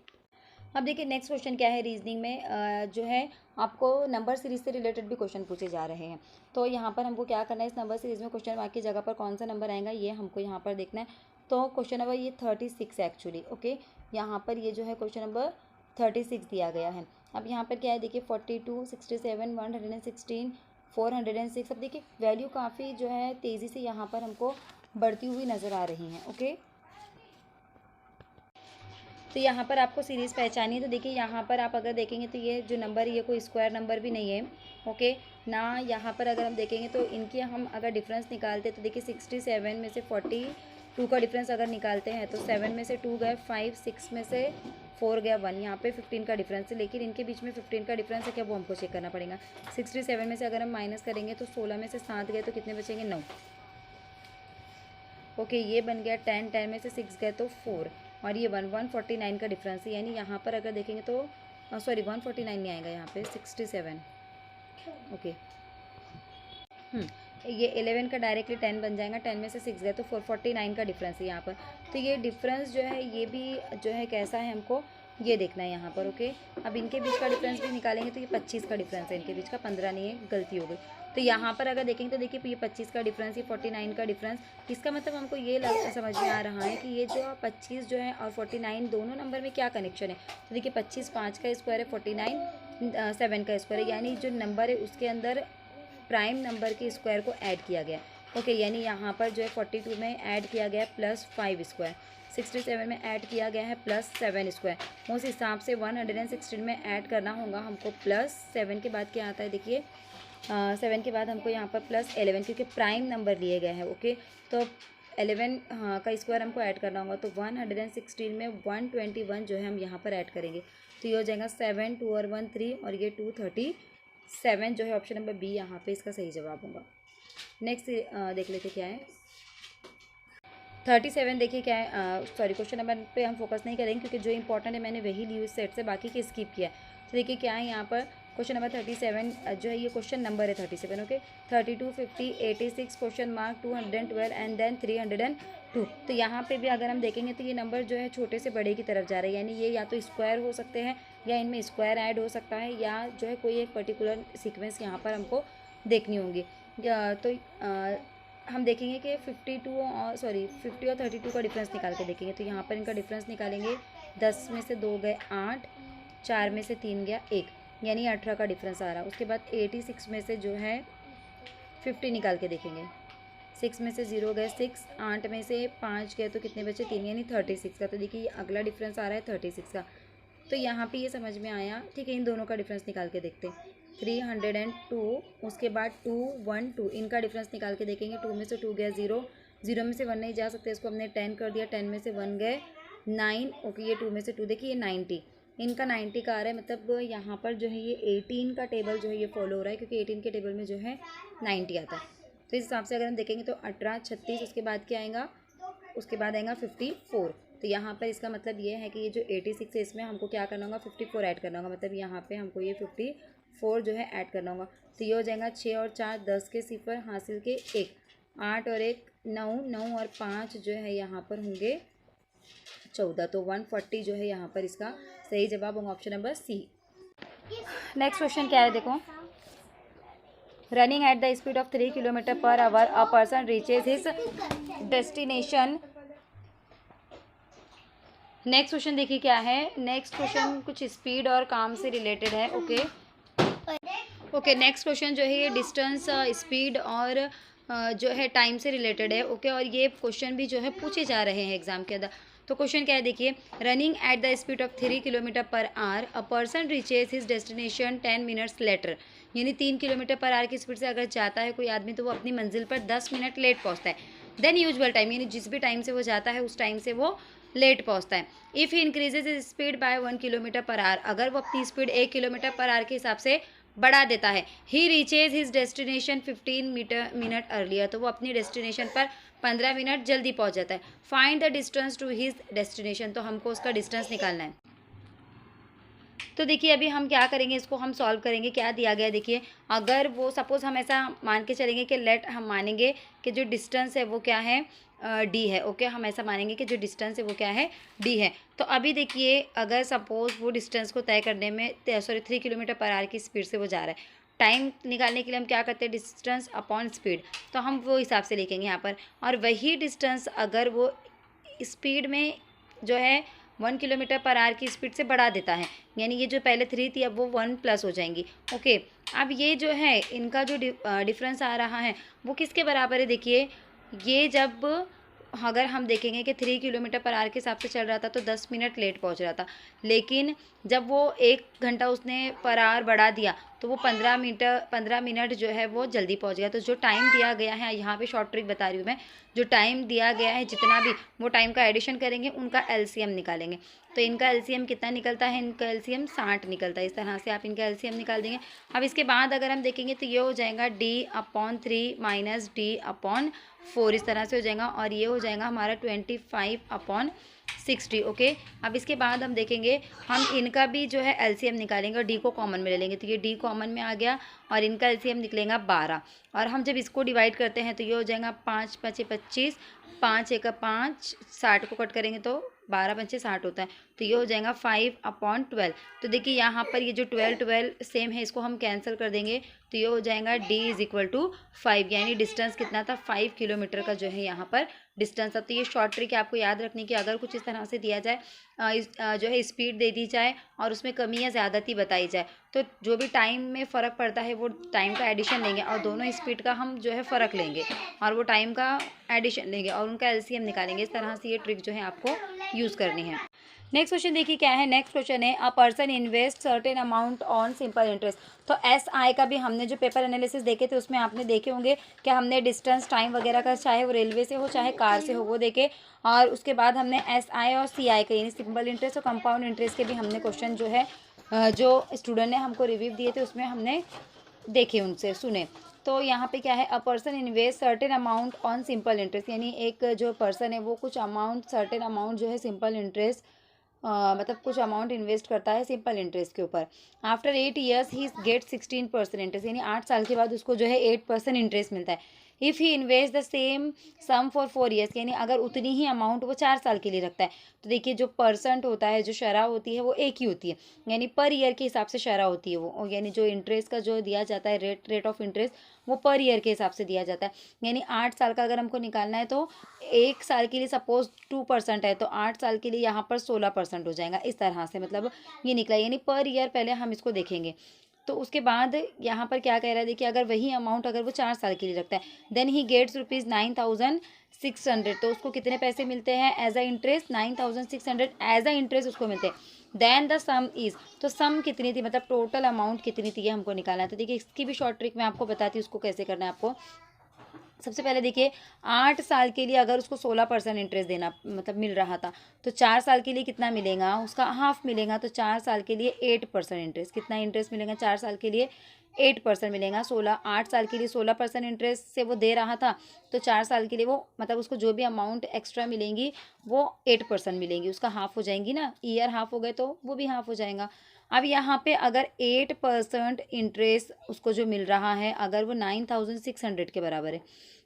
अब देखिए नेक्स्ट क्वेश्चन क्या है रीजनिंग में, जो है आपको नंबर सीरीज से रिलेटेड भी क्वेश्चन पूछे जा रहे हैं। तो यहाँ पर हमको क्या करना है, इस नंबर सीरीज में क्वेश्चन मार्क की जगह पर कौन सा नंबर आएगा ये हमको यहाँ पर देखना है। तो क्वेश्चन नंबर ये 36 एक्चुअली, ओके, यहाँ पर ये जो है क्वेश्चन नंबर 36 दिया गया है। अब यहाँ पर क्या है देखिए 42, 67, 116, 406। अब देखिए वैल्यू काफ़ी जो है तेज़ी से यहाँ पर हमको बढ़ती हुई नज़र आ रही हैं, ओके। तो यहाँ पर आपको सीरीज़ पहचानी है। तो देखिए यहाँ पर आप अगर देखेंगे तो ये जो नंबर है ये कोई स्क्वायर नंबर भी नहीं है, ओके ना। यहाँ पर अगर हम देखेंगे तो इनके हम अगर डिफरेंस निकालते तो देखिए 67 में से 42 का डिफरेंस अगर निकालते हैं तो 7 में से 2 गए 5, 6 में से 4 गया 1, यहाँ पे 15 का डिफरेंस है। लेकिन इनके बीच में 15 का डिफरेंस है क्या, वो हमको चेक करना पड़ेगा। 67 में से अगर हम माइनस करेंगे तो 16 में से 7 गए तो कितने बचेंगे, 9, ओके। ये बन गया 10, 10 में से 6 गए तो 4, और ये 149 का डिफरेंस है। यानी यहाँ पर अगर देखेंगे तो सॉरी 149 नहीं आएगा, यहाँ पे 67, ओके। ये 11 का डायरेक्टली 10 बन जाएगा, 10 में से 6 गए तो 449 का डिफरेंस है यहाँ पर। तो ये डिफरेंस जो है ये भी जो है कैसा है हमको ये देखना है यहाँ पर, ओके। अब इनके बीच का डिफरेंस भी निकालेंगे तो ये 25 का डिफरेंस है इनके बीच का, 15 नहीं है, गलती हो गई। तो यहाँ पर अगर देखेंगे तो देखिए ये 25 का डिफरेंस, ये 49 का डिफरेंस। इसका मतलब हमको ये समझ में आ रहा है कि ये जो 25 जो है और 49 दोनों नंबर में क्या कनेक्शन है। तो देखिए 25 5 का स्क्वायर है, 49 7 का स्क्वायर है, यानी जो नंबर है उसके अंदर प्राइम नंबर के स्क्वायर को ऐड किया गया, ओके। यानी यहाँ पर जो है 42 में ऐड किया गया +5 स्क्वायर, 67 में ऐड किया गया है +7 स्क्वायर। उस हिसाब से 116 में ऐड करना होगा हमको +7 के बाद क्या आता है देखिए 7 के बाद हमको यहाँ पर +11, क्योंकि प्राइम नंबर लिए गए हैं, ओके। तो 11 का स्क्वायर हमको ऐड करना होगा। तो 116 में 121 जो है हम यहाँ पर ऐड करेंगे तो ये हो जाएगा 7, 2 और 1 3, और ये 237 जो है ऑप्शन नंबर बी यहाँ पे इसका सही जवाब होगा। नेक्स्ट देख लेते क्या है 37। देखिए क्या है, सॉरी क्वेश्चन नंबर पे हम फोकस नहीं करेंगे क्योंकि जो इंपॉर्टेंट है मैंने वही ली उस सेट से, बाकी के स्किप किया है। तो देखिए क्या है यहाँ पर क्वेश्चन नंबर 37 जो है ये क्वेश्चन नंबर है 37, okay. 32, 50, 86, question mark 212 and then 302। तो यहाँ पे भी अगर हम देखेंगे तो ये नंबर जो है छोटे से बड़े की तरफ जा रहे हैं, यानी ये या तो स्क्वायर हो सकते हैं या इनमें स्क्वायर ऐड हो सकता है, या जो है कोई एक पर्टिकुलर सीक्वेंस यहाँ पर हमको देखनी होंगी। तो हम देखेंगे कि 50 और 32 का डिफरेंस निकाल के देखेंगे। तो यहाँ पर इनका डिफरेंस निकालेंगे, 10 में से 2 गए 8, 4 में से 3 गया 1, यानी 18 का डिफरेंस आ रहा है। उसके बाद 86 में से जो है 50 निकाल के देखेंगे, 6 में से 0 गए 6, 8 में से 5 गए तो कितने बचे 3, यानी 36 का। तो देखिए ये अगला डिफरेंस आ रहा है 36 का। तो यहाँ पे ये समझ में आया, ठीक है। इन दोनों का डिफरेंस निकाल के देखते हैं, 302, उसके बाद 212, इनका डिफरेंस निकाल के देखेंगे। 2 में से 2 गया 0, 0 में से 1 नहीं जा सकते, इसको हमने 10 कर दिया, 10 में से 1 गए 9, ओके। ये 2 में से 2 देखिए ये 90, इनका 90 का आ रहा है, मतलब यहाँ पर जो है ये 18 का टेबल जो है ये फॉलो हो रहा है, क्योंकि 18 के टेबल में जो है 90 आता है। तो इस हिसाब से अगर हम देखेंगे तो 18, 36, उसके बाद क्या आएगा, उसके बाद आएगा 54। तो यहाँ पर इसका मतलब ये है कि ये जो 86 है इसमें हमको क्या करना होगा, 54 ऐड करना होगा, मतलब यहाँ पे हमको ये 54 जो है ऐड करना होगा। तो ये हो जाएगा 6 और 4 10 के 0 हासिल के 1, 8 और 1 9, 9 और 5 जो है यहाँ पर होंगे 14। तो 140 जो है यहाँ पर इसका सही जवाब होगा option number C. Next question क्या है देखो, running at the speed of 3 km/h a person reaches his destination. Next question देखिए क्या है, नेक्स्ट क्वेश्चन कुछ स्पीड और काम से रिलेटेड है, ओके। नेक्स्ट क्वेश्चन जो है ये डिस्टेंस, स्पीड और जो है टाइम से रिलेटेड है, ओके। और ये क्वेश्चन भी जो है पूछे जा रहे हैं एग्जाम के अंदर। तो क्वेश्चन क्या है देखिए, running at the speed of 3 km/h a person reaches his destination 10 minutes later. यानी 3 km/h की स्पीड से अगर जाता है कोई आदमी तो वो अपनी मंजिल पर 10 मिनट लेट पहुंचता है। देन यूजुअल टाइम, यानी जिस भी टाइम से वो जाता है उस टाइम से वो लेट पहुंचता है। If he increases his speed bye 1 km/h, अगर वो अपनी स्पीड 1 km/h के हिसाब से बढ़ा देता है, ही reaches his destination 15 minute earlier, तो वो अपनी डेस्टिनेशन पर 15 मिनट जल्दी पहुंच जाता है। Find the distance to his destination, तो हमको उसका डिस्टेंस निकालना है। तो देखिए अभी हम क्या करेंगे, इसको हम सॉल्व करेंगे। क्या दिया गया देखिए, अगर वो सपोज़ हम ऐसा मान के चलेंगे कि हम मानेंगे कि जो डिस्टेंस है वो क्या है, डी है। ओके, हम ऐसा मानेंगे कि जो डिस्टेंस है वो क्या है, डी है। तो अभी देखिए अगर सपोज़ वो डिस्टेंस को तय करने में 3 किलोमीटर पर आवर की स्पीड से वो जा रहा है, टाइम निकालने के लिए हम क्या करते हैं, डिस्टेंस अपॉन स्पीड, तो हम वो हिसाब से लिखेंगे यहाँ पर। और वही डिस्टेंस अगर वो स्पीड में जो है 1 किलोमीटर पर आवर की स्पीड से बढ़ा देता है, यानी ये जो पहले 3 थी अब वो 1+ हो जाएंगी। ओके, अब ये जो है इनका जो डिफरेंस आ रहा है वो किसके बराबर है, देखिए ये जब अगर हम देखेंगे कि 3 किलोमीटर पर आवर के हिसाब से चल रहा था तो 10 मिनट लेट पहुंच रहा था, लेकिन जब वो 1 घंटा उसने पर आवर बढ़ा दिया तो वो 15 मिनट जो है वो जल्दी पहुंच गया। तो जो टाइम दिया गया है, यहाँ पे शॉर्ट ट्रिक बता रही हूँ मैं, जो टाइम दिया गया है जितना भी, वो टाइम का एडिशन करेंगे, उनका एलसीएम निकालेंगे। तो इनका एलसीएम कितना निकलता है, इनका एलसीएम 60 निकलता है। इस तरह से आप इनका एलसीएम निकाल देंगे। अब इसके बाद अगर हम देखेंगे तो ये हो जाएगा D/3 माइनस D/4, इस तरह से हो जाएगा। और ये हो जाएगा हमारा 25/60। ओके, अब इसके बाद हम देखेंगे, हम इनका भी जो है एलसीएम निकालेंगे और डी को कॉमन में ले लेंगे। तो ये डी कॉमन में आ गया और इनका एलसीएम निकलेगा 12। और हम जब इसको डिवाइड करते हैं तो ये हो जाएगा 5×5 = 25, 5×1 = 5, 60 को कट करेंगे तो 12×5 = 60 होता है। तो ये हो जाएगा 5/12। तो देखिए यहाँ पर ये जो 12 सेम है, इसको हम कैंसिल कर देंगे तो ये हो जाएगा D = 5, यानी डिस्टेंस कितना था, 5 किलोमीटर का जो है यहाँ पर डिस्टेंस था। तो ये शॉर्ट ट्रिक है आपको याद रखने की। अगर कुछ इस तरह से दिया जाए, जो है स्पीड दे दी जाए और उसमें कमी या ज़्यादती बताई जाए, तो जो भी टाइम में फ़र्क पड़ता है वो टाइम का एडिशन लेंगे और दोनों स्पीड का हम जो है फ़र्क लेंगे और वो टाइम का एडिशन लेंगे और उनका एलसीएम निकालेंगे। इस तरह से ये ट्रिक जो है आपको यूज़ करनी है। नेक्स्ट क्वेश्चन देखिए क्या है। नेक्स्ट क्वेश्चन है, a person invest certain amount on simple interest. तो SI का भी हमने जो पेपर एनालिसिस देखे थे उसमें आपने देखे होंगे कि हमने डिस्टेंस टाइम वगैरह का, चाहे वो रेलवे से हो चाहे कार से हो, वो देखे। और उसके बाद हमने SI और CI का, यानी सिंपल इंटरेस्ट और कंपाउंड इंटरेस्ट के भी हमने क्वेश्चन जो है, जो स्टूडेंट ने हमको रिव्यू दिए थे उसमें हमने देखे, उनसे सुने। तो यहाँ पे क्या है, a person invest certain amount on simple interest, यानी एक जो पर्सन है वो कुछ अमाउंट, सर्टेन अमाउंट जो है सिंपल इंटरेस्ट, मतलब कुछ अमाउंट इन्वेस्ट करता है सिंपल इंटरेस्ट के ऊपर। After 8 years he gate 16% interest, यानी 8 साल के बाद उसको जो है 8% इंटरेस्ट मिलता है। If he invest the same sum for 4 years, यानी अगर उतनी ही अमाउंट वो 4 साल के लिए रखता है। तो देखिए जो परसेंट होता है, जो शरह होती है वो एक ही होती है, यानी पर ईयर के हिसाब से शरह होती है वो, यानी जो इंटरेस्ट का जो दिया जाता है रेट ऑफ इंटरेस्ट, वो पर ईयर के हिसाब से दिया जाता है। यानी 8 साल का अगर हमको निकालना है तो 1 साल के लिए सपोज 2% है, तो 8 साल के लिए यहाँ पर 16% हो जाएगा। इस तरह से मतलब ये निकला, यानी पर ईयर पहले हम इसको देखेंगे। तो उसके बाद यहाँ पर क्या कह रहा है, देखिए अगर वही अमाउंट अगर वो 4 साल के लिए रखता है, देन ही गेट्स ₹9,600। तो उसको कितने पैसे मिलते हैं as a interest, 9,600 as a interest उसको मिलते हैं। देन द सम इज़, तो सम कितनी थी, मतलब टोटल अमाउंट कितनी थी, ये हमको निकालना है। तो देखिए इसकी भी शॉर्ट ट्रिक मैं आपको बताती हूँ, उसको कैसे करना है आपको। सबसे पहले देखिए 8 साल के लिए अगर उसको 16% इंटरेस्ट देना मतलब मिल रहा था, तो 4 साल के लिए कितना मिलेगा, उसका हाफ मिलेगा। तो 4 साल के लिए 8% इंटरेस्ट, कितना इंटरेस्ट मिलेगा 4 साल के लिए, 8% मिलेगा। 8 साल के लिए 16% इंटरेस्ट से वो दे रहा था, तो 4 साल के लिए वो मतलब उसको जो भी अमाउंट एक्स्ट्रा मिलेंगी वो 8% मिलेंगी, उसका हाफ हो जाएंगी ना, ईयर हाफ हो गए तो वो भी हाफ हो जाएगा। अब यहाँ पे अगर 8% इंटरेस्ट उसको जो मिल रहा है, अगर वो 9,600 के बराबर है,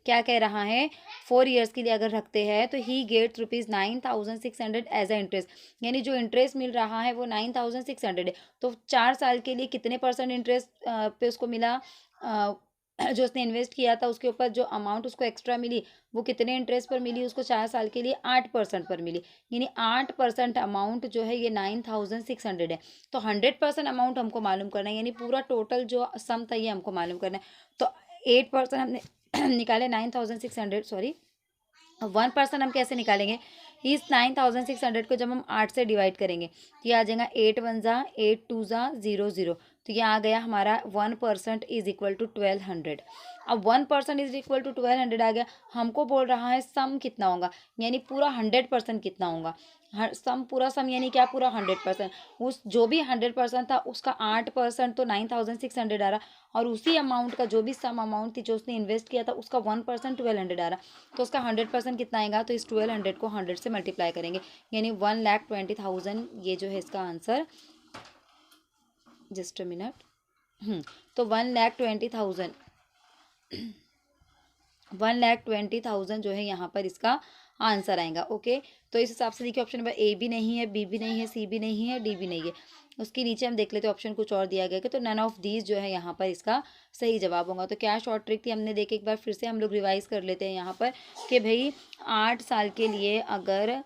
क्या कह रहा है, 4 ईयर्स के लिए अगर रखते हैं तो he gets ₹9,600 as a interest, यानी जो इंटरेस्ट मिल रहा है वो 9,600 है। तो 4 साल के लिए कितने परसेंट इंटरेस्ट पे उसको मिला, जो उसने इन्वेस्ट किया था उसके ऊपर जो अमाउंट उसको एक्स्ट्रा मिली वो कितने इंटरेस्ट पर मिली, उसको 4 साल के लिए 8% पर मिली, यानी 8% अमाउंट जो है ये 9,600 है। तो 100% अमाउंट हमको मालूम करना है, यानी पूरा टोटल जो सम था ये हमको मालूम करना है। तो 8% हमने निकाले 9,600, सॉरी 1% हम कैसे निकालेंगे, इस 9,600 को जब हम 8 से डिवाइड करेंगे तो ये आ जाएगा 8 1 ज़ा 8 2 ज़ा 0 0, तो ये आ गया हमारा 1% इज इक्वल टू 1200। अब 1% इज इक्वल टू 1200 आ गया, हमको बोल रहा है सम कितना होगा, यानी पूरा 100% कितना होगा। हर सम, पूरा सम यानी क्या, पूरा 100%, उस जो भी 100% था उसका 8% तो 9,600 आ रहा, और उसी अमाउंट का जो भी सम अमाउंट थी जो उसने इन्वेस्ट किया था उसका 1% 1200 आ रहा, तो उसका 100% कितना आएगा, तो इस 1200 को 100 से मल्टीप्लाई करेंगे, यानी 1,20,000, ये जो है इसका आंसर जस्ट अ मिनट। तो 1,20,000 1,20,000 जो है यहाँ पर इसका आंसर आएगा। ओके, तो इस हिसाब से देखिए ऑप्शन नंबर ए भी नहीं है, बी भी नहीं है, सी भी नहीं है, डी भी नहीं है। उसके नीचे हम देख लेते हैं ऑप्शन कुछ और दिया गया कि तो नन ऑफ दीज जो है यहाँ पर इसका सही जवाब होगा। तो क्या शॉर्ट ट्रिक थी हमने देखे, एक बार फिर से हम लोग रिवाइज कर लेते हैं यहाँ पर कि भाई 8 साल के लिए अगर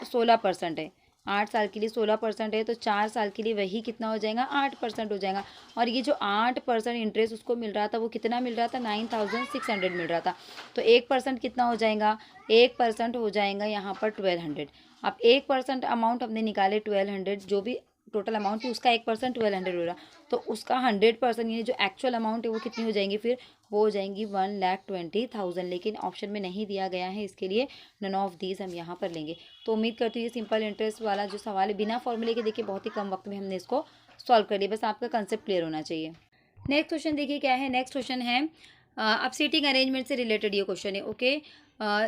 16% है, 8 साल के लिए 16% है, तो 4 साल के लिए वही कितना हो जाएगा, 8% हो जाएगा। और ये जो 8% इंटरेस्ट उसको मिल रहा था वो कितना मिल रहा था, 9,600 मिल रहा था। तो 1% कितना हो जाएगा, 1% हो जाएगा यहाँ पर 1,200। अब 1% अमाउंट हमने निकाले 1,200, जो भी टोटल अमाउंट थी उसका 1% 1,200 हो रहा, तो उसका 100% यानी जो एक्चुअल अमाउंट है वो कितनी हो जाएंगी, फिर वो हो जाएंगी 1,20,000। लेकिन ऑप्शन में नहीं दिया गया है, इसके लिए नन ऑफ दीज हम यहाँ पर लेंगे। तो उम्मीद करती हूँ ये सिंपल इंटरेस्ट वाला जो सवाल है बिना फॉर्मूले के देखिए बहुत ही कम वक्त में हमने इसको सॉल्व कर लिया, बस आपका कंसेप्ट क्लियर होना चाहिए। नेक्स्ट क्वेश्चन देखिए क्या है, नेक्स्ट क्वेश्चन है अब सीटिंग अरेंजमेंट से रिलेटेड ये क्वेश्चन है। Okay,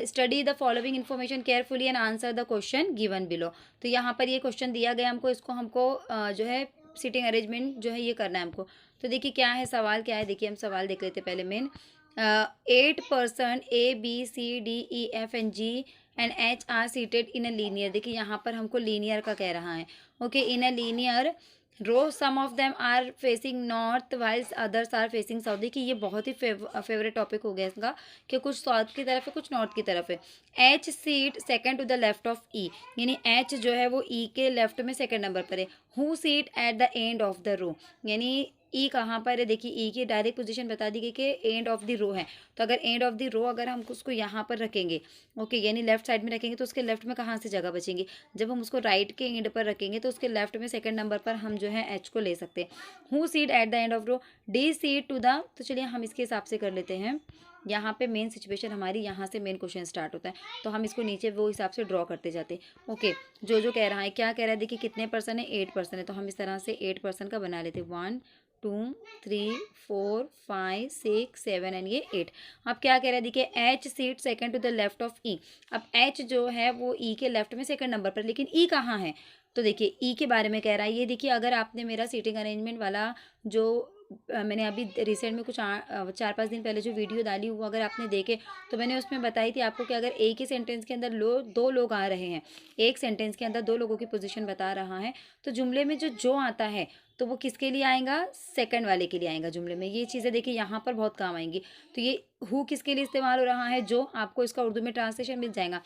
study the following information carefully and answer the question given below. तो यहाँ पर ये क्वेश्चन दिया गया हमको, इसको हमको जो है सीटिंग अरेंजमेंट जो है ये करना है हमको। तो देखिए क्या है सवाल, क्या है देखिए, हम सवाल देख लेते पहले main. 8 person A B C D E F and G and H are seated in a linear. देखिए यहाँ पर हमको लीनियर का कह रहा है। Okay, in a linear row some of them are facing north whiles others are facing south. देखिए ये बहुत ही फेवरेट टॉपिक हो गया इसका कि कुछ साउथ की तरफ है कुछ नॉर्थ की तरफ है। H sits second to the left of E, यानी एच जो है वो ई के लेफ्ट में सेकंड नंबर पर है। Who seat at the end of the row, यानी ई कहाँ पर है, देखिए ई की डायरेक्ट पोजीशन बता दी गई कि एंड ऑफ द रो है। तो अगर एंड ऑफ द रो अगर हम उसको यहाँ पर रखेंगे, ओके, यानी लेफ्ट साइड में रखेंगे, तो उसके लेफ्ट में कहाँ से जगह बचेंगी, जब हम उसको राइट के एंड पर रखेंगे तो उसके लेफ्ट में सेकंड नंबर पर हम जो है एच को ले सकते हैं। Who seat at the end of row, D seat to the, तो चलिए हम इसके हिसाब से कर लेते हैं। यहाँ पे मेन सिचुएशन हमारी यहाँ से मेन क्वेश्चन स्टार्ट होता है, तो हम इसको नीचे वो हिसाब से ड्रॉ करते जाते हैं। ओके, जो जो कह रहा है, क्या कह रहा है देखिए, कितने पर्सन है, 8% है, तो हम इस तरह से 8% का बना लेते हैं। 1 2 3 4 5 6 7 एंड ये 8। अब क्या कह रहा है देखिए, H sits second to the left of E. अब एच जो है वो ई के लेफ्ट में सेकंड नंबर पर, लेकिन ई कहाँ है, तो देखिए ई के बारे में कह रहा है। ये देखिए अगर आपने मेरा सीटिंग अरेंजमेंट वाला जो मैंने अभी रिसेंट में कुछ 4-5 दिन पहले जो वीडियो डाली वो अगर आपने देखे, तो मैंने उसमें बताई थी आपको कि अगर एक ही सेंटेंस के अंदर दो लोग आ रहे हैं, एक सेंटेंस के अंदर 2 लोगों की पोजीशन बता रहा है, तो जुमले में जो आता है तो वो किसके लिए आएगा, सेकंड वाले के लिए आएगा जुमले में। ये चीज़ें देखिए यहाँ पर बहुत काम आएंगी। तो ये हु किसके लिए इस्तेमाल हो रहा है, जो आपको इसका उर्दू में ट्रांसलेशन मिल जाएगा।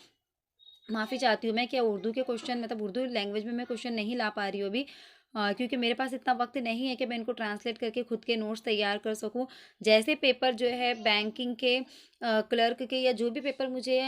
माफ़ी चाहती हूँ मैं कि उर्दू के क्वेश्चन मतलब उर्दू लैंग्वेज में मैं क्वेश्चन नहीं ला पा रही हूँ अभी, क्योंकि मेरे पास इतना वक्त नहीं है कि मैं इनको ट्रांसलेट करके खुद के नोट्स तैयार कर सकूँ। जैसे पेपर जो है बैंकिंग के क्लर्क के या जो भी पेपर मुझे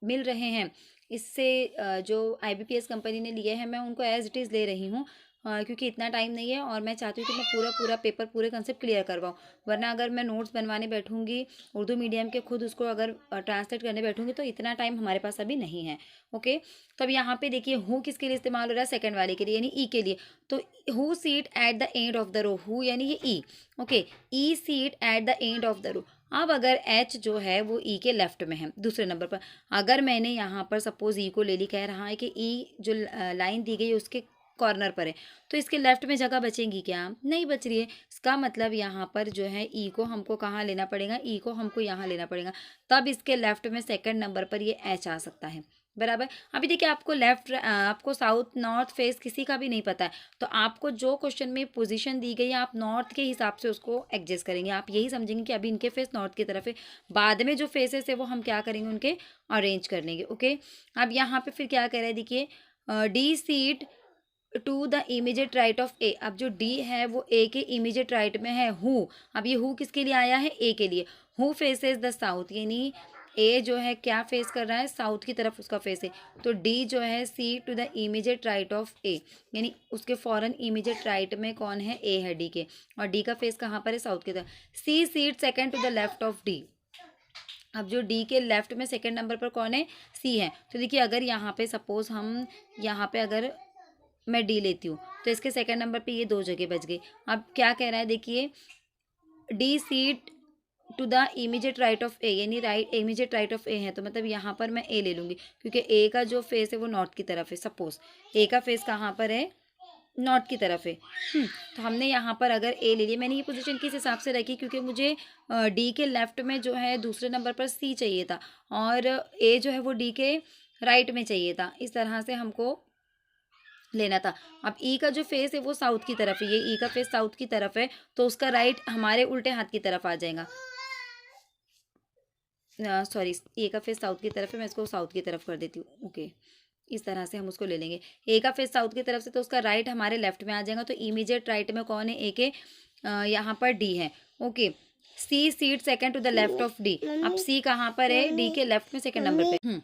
मिल रहे हैं, इससे जो IBPS कंपनी ने लिए हैं मैं उनको एज इट इज़ ले रही हूँ, क्योंकि इतना टाइम नहीं है और मैं चाहती हूँ कि मैं पूरा पेपर पूरे कंसेप्ट क्लियर करवाऊँ। वरना अगर मैं नोट्स बनवाने बैठूँगी उर्दू मीडियम के, खुद उसको अगर ट्रांसलेट करने बैठूँगी तो इतना टाइम हमारे पास अभी नहीं है। ओके, तो अब यहाँ पे देखिए हु किसके लिए इस्तेमाल हो रहा है, सेकंड वाले के लिए यानी ई के लिए। तो who seat at the end of the row, who यानी ये E. Okay, E sits at the end of the row. अब अगर एच जो है वो ई के लेफ्ट में है दूसरे नंबर पर, अगर मैंने यहाँ पर सपोज ई को ले ली, कह रहा है कि ई जो लाइन दी गई है उसके कॉर्नर पर है, तो इसके लेफ्ट में जगह बचेगी क्या, नहीं बच रही है। इसका मतलब यहाँ पर जो है ई को हमको कहाँ लेना पड़ेगा, ई को हमको यहाँ लेना पड़ेगा, तब इसके लेफ्ट में सेकंड नंबर पर ये एच आ सकता है। बराबर। अभी देखिए आपको लेफ्ट आपको साउथ नॉर्थ फेस किसी का भी नहीं पता है, तो आपको जो क्वेश्चन में पोजीशन दी गई है आप नॉर्थ के हिसाब से उसको एडजस्ट करेंगे। आप यही समझेंगे कि अभी इनके फेस नॉर्थ की तरफ है, बाद में जो फेसेस है वो हम क्या करेंगे, उनके अरेंज कर लेंगे। ओके, अब यहाँ पे फिर क्या कह रहा है देखिए, D seat to the immediate right of A. अब जो डी है वो ए के इमीडिएट राइट में है हु। अब ये हु किसके लिए आया है, ए के लिए। हु फेसेस द साउथ, यानी ए जो है क्या फेस कर रहा है, साउथ की तरफ उसका फेस है। तो डी जो है सी to the immediate right of A, यानी उसके फॉरन इमीडिएट राइट में कौन है, ए है डी के, और डी का फेस कहाँ पर है, साउथ की तरफ। C seat second to the left of D. अब जो डी के लेफ्ट में सेकंड नंबर पर कौन है, सी है। तो देखिए अगर यहाँ पे सपोज हम यहाँ पे अगर मैं डी लेती हूँ तो इसके सेकंड नंबर पे ये 2 जगह बच गई। अब क्या कह रहा है देखिए, D seat to the immediate right of A, यानी right immediate right of A है, तो मतलब यहाँ पर मैं ए ले लूँगी क्योंकि ए का जो फेस है वो नॉर्थ की तरफ है। सपोज ए का फेस कहाँ पर है, नॉर्थ की तरफ है। तो हमने यहाँ पर अगर ए ले लिया, मैंने ये पोजीशन किस हिसाब से रखी क्योंकि मुझे डी के लेफ्ट में जो है दूसरे नंबर पर सी चाहिए था और ए जो है वो डी के राइट में चाहिए था, इस तरह से हमको लेना था। अब ई का जो फेस है वो साउथ की तरफ है, ये ई का फेस साउथ की तरफ है तो उसका राइट हमारे उल्टे हाथ की तरफ आ जाएगा। सॉरी, ए का फेस साउथ की तरफ है, मैं इसको साउथ की तरफ कर देती हूँ। ओके, इस तरह से हम उसको ले लेंगे। ए का फेस साउथ की तरफ से तो उसका राइट हमारे लेफ्ट में आ जाएगा, तो इमीडिएट राइट में कौन है, ए के यहाँ पर डी है। Okay, C seat second to the left of D. अब सी कहाँ पर है, डी के लेफ्ट में सेकंड नंबर पे।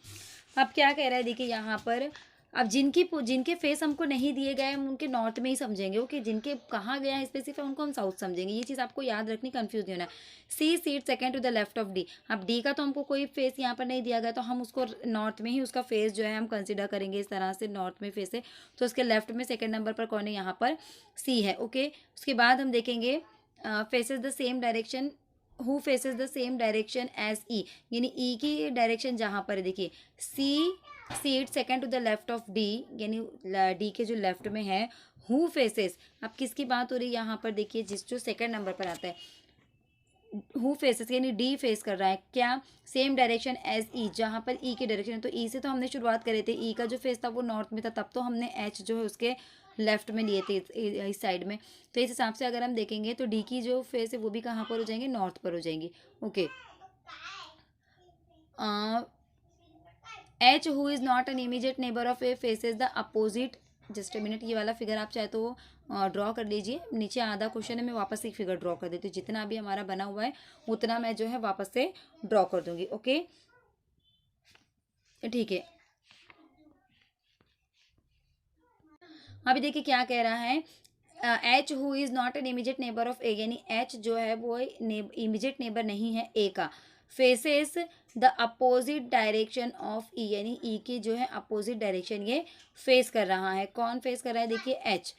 अब क्या कह रहा है देखिए यहाँ पर, अब जिनके फेस हमको नहीं दिए गए हम उनके नॉर्थ में ही समझेंगे। ओके, जिनके कहाँ गया है स्पेसिफाई उनको हम साउथ समझेंगे, ये चीज़ आपको याद रखनी, कंफ्यूज नहीं होना। C seat second to the left of D. अब डी का तो हमको कोई फेस यहाँ पर नहीं दिया गया तो हम उसको नॉर्थ में ही उसका फेस जो है हम कंसिडर करेंगे। इस तरह से नॉर्थ में फेस है तो उसके लेफ्ट में सेकेंड नंबर पर कौन है, यहाँ पर सी है। ओके, उसके बाद हम देखेंगे faces the same direction, who faces the same direction as E, यानी ई की डायरेक्शन जहाँ पर है। देखिए C seat second to the left of D, यानी डी के जो लेफ्ट में है। हु फेसेस, अब किसकी बात हो रही है यहाँ पर, देखिए जिस जो सेकंड नंबर पर आता है, हु फेसेस यानी डी फेस कर रहा है क्या, सेम डायरेक्शन एज ई, जहाँ पर ई की डायरेक्शन है। तो ई से तो हमने शुरुआत करे थे, ई का जो फेस था वो नॉर्थ में था, तब तो हमने एच जो है उसके लेफ्ट में लिए थे इस साइड में। तो इस हिसाब से अगर हम देखेंगे तो डी की जो फेस है वो भी कहाँ पर हो जाएंगे, नॉर्थ पर हो जाएंगी। Okay, H who is not an immediate neighbour of A faces the opposite. Just a minute, ये वाला फिगर आप चाहे तो ड्रॉ कर लीजिए। नीचे आधा क्वेश्चन है, मैं वापस एक फिगर ड्रॉ कर देती हूँ, जितना अभी हमारा बना हुआ है उतना मैं जो है वापस से ड्रॉ कर दूंगी। ओके, ठीक है। अभी देखिए क्या कह रहा है, H who is not an immediate neighbour of A, यानी एच जो है वो इमीडिएट नेबर नहीं है ए का। Faces the opposite direction of E, यानी ई की जो है अपोजिट डायरेक्शन ये फेस कर रहा है। कौन फेस कर रहा है, देखिए एच।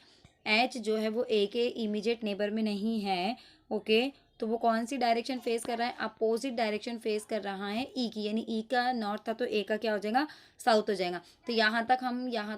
एच जो है वो ए के इमीडिएट नेबर में नहीं है। ओके, तो वो कौन सी डायरेक्शन फेस कर रहा है, अपोजिट डायरेक्शन फेस कर रहा है ई की, यानी ई का नॉर्थ था तो ए का क्या हो जाएगा, साउथ हो जाएगा। तो यहाँ तक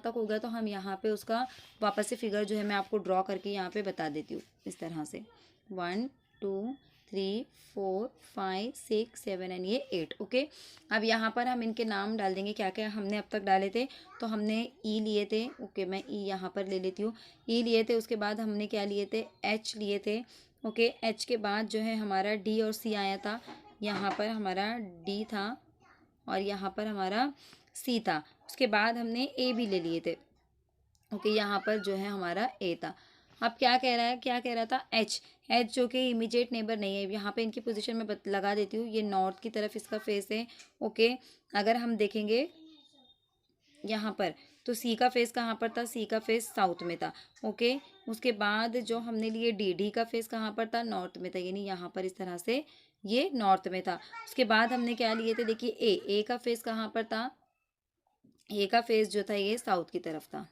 हो गया, तो हम यहाँ पे उसका वापस से फिगर जो है मैं आपको ड्रॉ करके यहाँ पे बता देती हूँ इस तरह से। 1 2 3 4 5 6 7 एंड ये 8। ओके, अब यहाँ पर हम इनके नाम डाल देंगे, क्या क्या हमने अब तक डाले थे। तो हमने ई लिए थे। ओके, मैं ई यहाँ पर ले लेती हूँ, ई लिए थे। उसके बाद हमने क्या लिए थे, एच लिए थे। ओके, एच के बाद जो है हमारा डी और सी आया था। यहाँ पर हमारा डी था और यहाँ पर हमारा सी था। उसके बाद हमने ए भी ले लिए थे। ओके, यहाँ पर जो है हमारा ए था। अब क्या कह रहा है, क्या कह रहा था, एच। एच जो कि इमीडिएट नेबर नहीं है, यहाँ पे इनकी पोजीशन में लगा देती हूँ, ये नॉर्थ की तरफ इसका फेस है। ओके, अगर हम देखेंगे यहाँ पर तो सी का फेस कहाँ पर था, सी का फेस साउथ में था। ओके, उसके बाद जो हमने लिए डी, डी का फेस कहाँ पर था, नॉर्थ में था, यानी यहाँ पर इस तरह से ये नॉर्थ में था। उसके बाद हमने क्या लिए थे, देखिए ए, ए का फेस कहाँ पर था, ए का फेस जो था ये साउथ की तरफ था।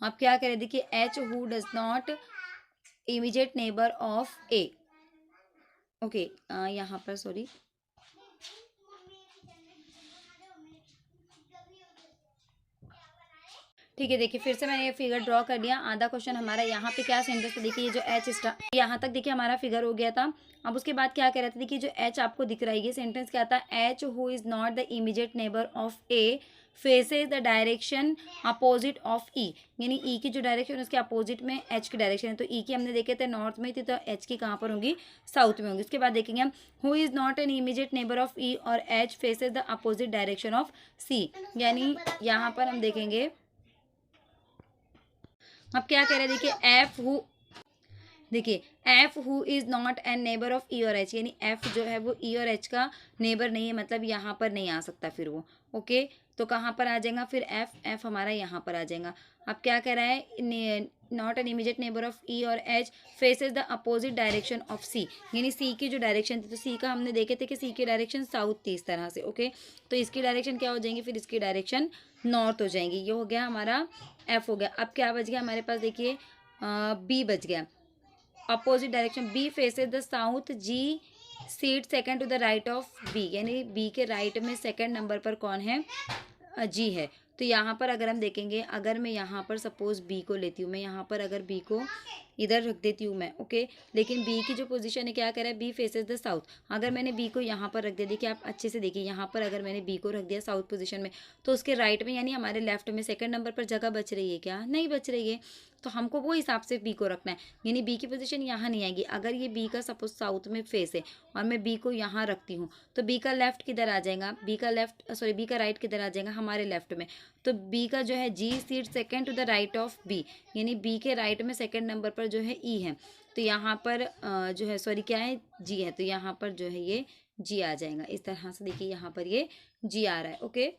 आप क्या करें, देखिए H who does not immediate neighbour of A. Okay, यहाँ पर सॉरी, ठीक है। देखिए फिर से मैंने ये फिगर ड्रॉ कर लिया। आधा क्वेश्चन हमारा यहाँ पे क्या सेंटेंस था, देखिए ये जो एच स्टार यहाँ तक देखिए हमारा फिगर हो गया था। अब उसके बाद क्या कह रहा था, देखिए जो एच आपको दिख रहा है ये सेंटेंस क्या था, H who is not the immediate neighbour of A faces the direction opposite of E, यानी ई की जो डायरेक्शन उसके अपोजिट में एच की डायरेक्शन है। तो ई की हमने देखे थे नॉर्थ में थी, तो एच की कहाँ पर होंगी, साउथ में होंगी। उसके बाद देखेंगे हम who is not an immediate neighbour of E और H faces the opposite direction of C, यानी यहाँ पर हम देखेंगे। अब क्या कह रहे हैं, देखिए F who is not an neighbour of E और एच, यानी एफ जो है वो ई और एच का नेबर नहीं है, मतलब यहाँ पर नहीं आ सकता फिर वो। ओके, तो कहाँ पर आ जाएगा फिर एफ, एफ हमारा यहाँ पर आ जाएगा। अब क्या कह रहा है, not an immediate neighbour of E और H faces the opposite direction of C, यानी सी की जो डायरेक्शन थी, तो सी का हमने देखे थे कि सी की डायरेक्शन साउथ थी इस तरह से। ओके, तो इसकी डायरेक्शन क्या हो जाएंगी, फिर इसकी डायरेक्शन नॉर्थ हो जाएंगी। ये हो गया हमारा एफ हो गया। अब क्या बच गया हमारे पास, देखिए बी बच गया, opposite direction B faces the south, G seat second to the right of B, यानी बी के राइट में सेकंड नंबर पर कौन है, जी है। तो यहाँ पर अगर हम देखेंगे, अगर मैं यहाँ पर सपोज बी को लेती हूँ, मैं यहाँ पर अगर बी को इधर रख देती हूँ मैं, ओके, लेकिन बी की जो पोजीशन है क्या कर रहा है, बी फेसेस द साउथ। अगर मैंने बी को यहाँ पर रख दिया, देखिए आप अच्छे से देखिए, यहाँ पर अगर मैंने बी को रख दिया साउथ पोजीशन में, तो उसके राइट में यानी हमारे लेफ्ट में सेकंड नंबर पर जगह बच रही है क्या, नहीं बच रही है। तो हमको वो हिसाब से बी को रखना है, यानी बी की पोजीशन यहाँ नहीं आएगी। अगर ये बी का सपोज साउथ में फेस है और मैं बी को यहाँ रखती हूँ, तो बी का लेफ्ट किधर आ जाएगा, बी का राइट किधर आ जाएगा, हमारे लेफ्ट में। तो बी का जो है G seat second to the right of B, यानी बी के राइट में सेकंड नंबर पर जो है ई है, तो यहाँ पर जो है क्या है, जी है, तो यहाँ पर जो है ये जी आ जाएगा। इस तरह से देखिए यहाँ पर ये जी आ रहा है, ओके।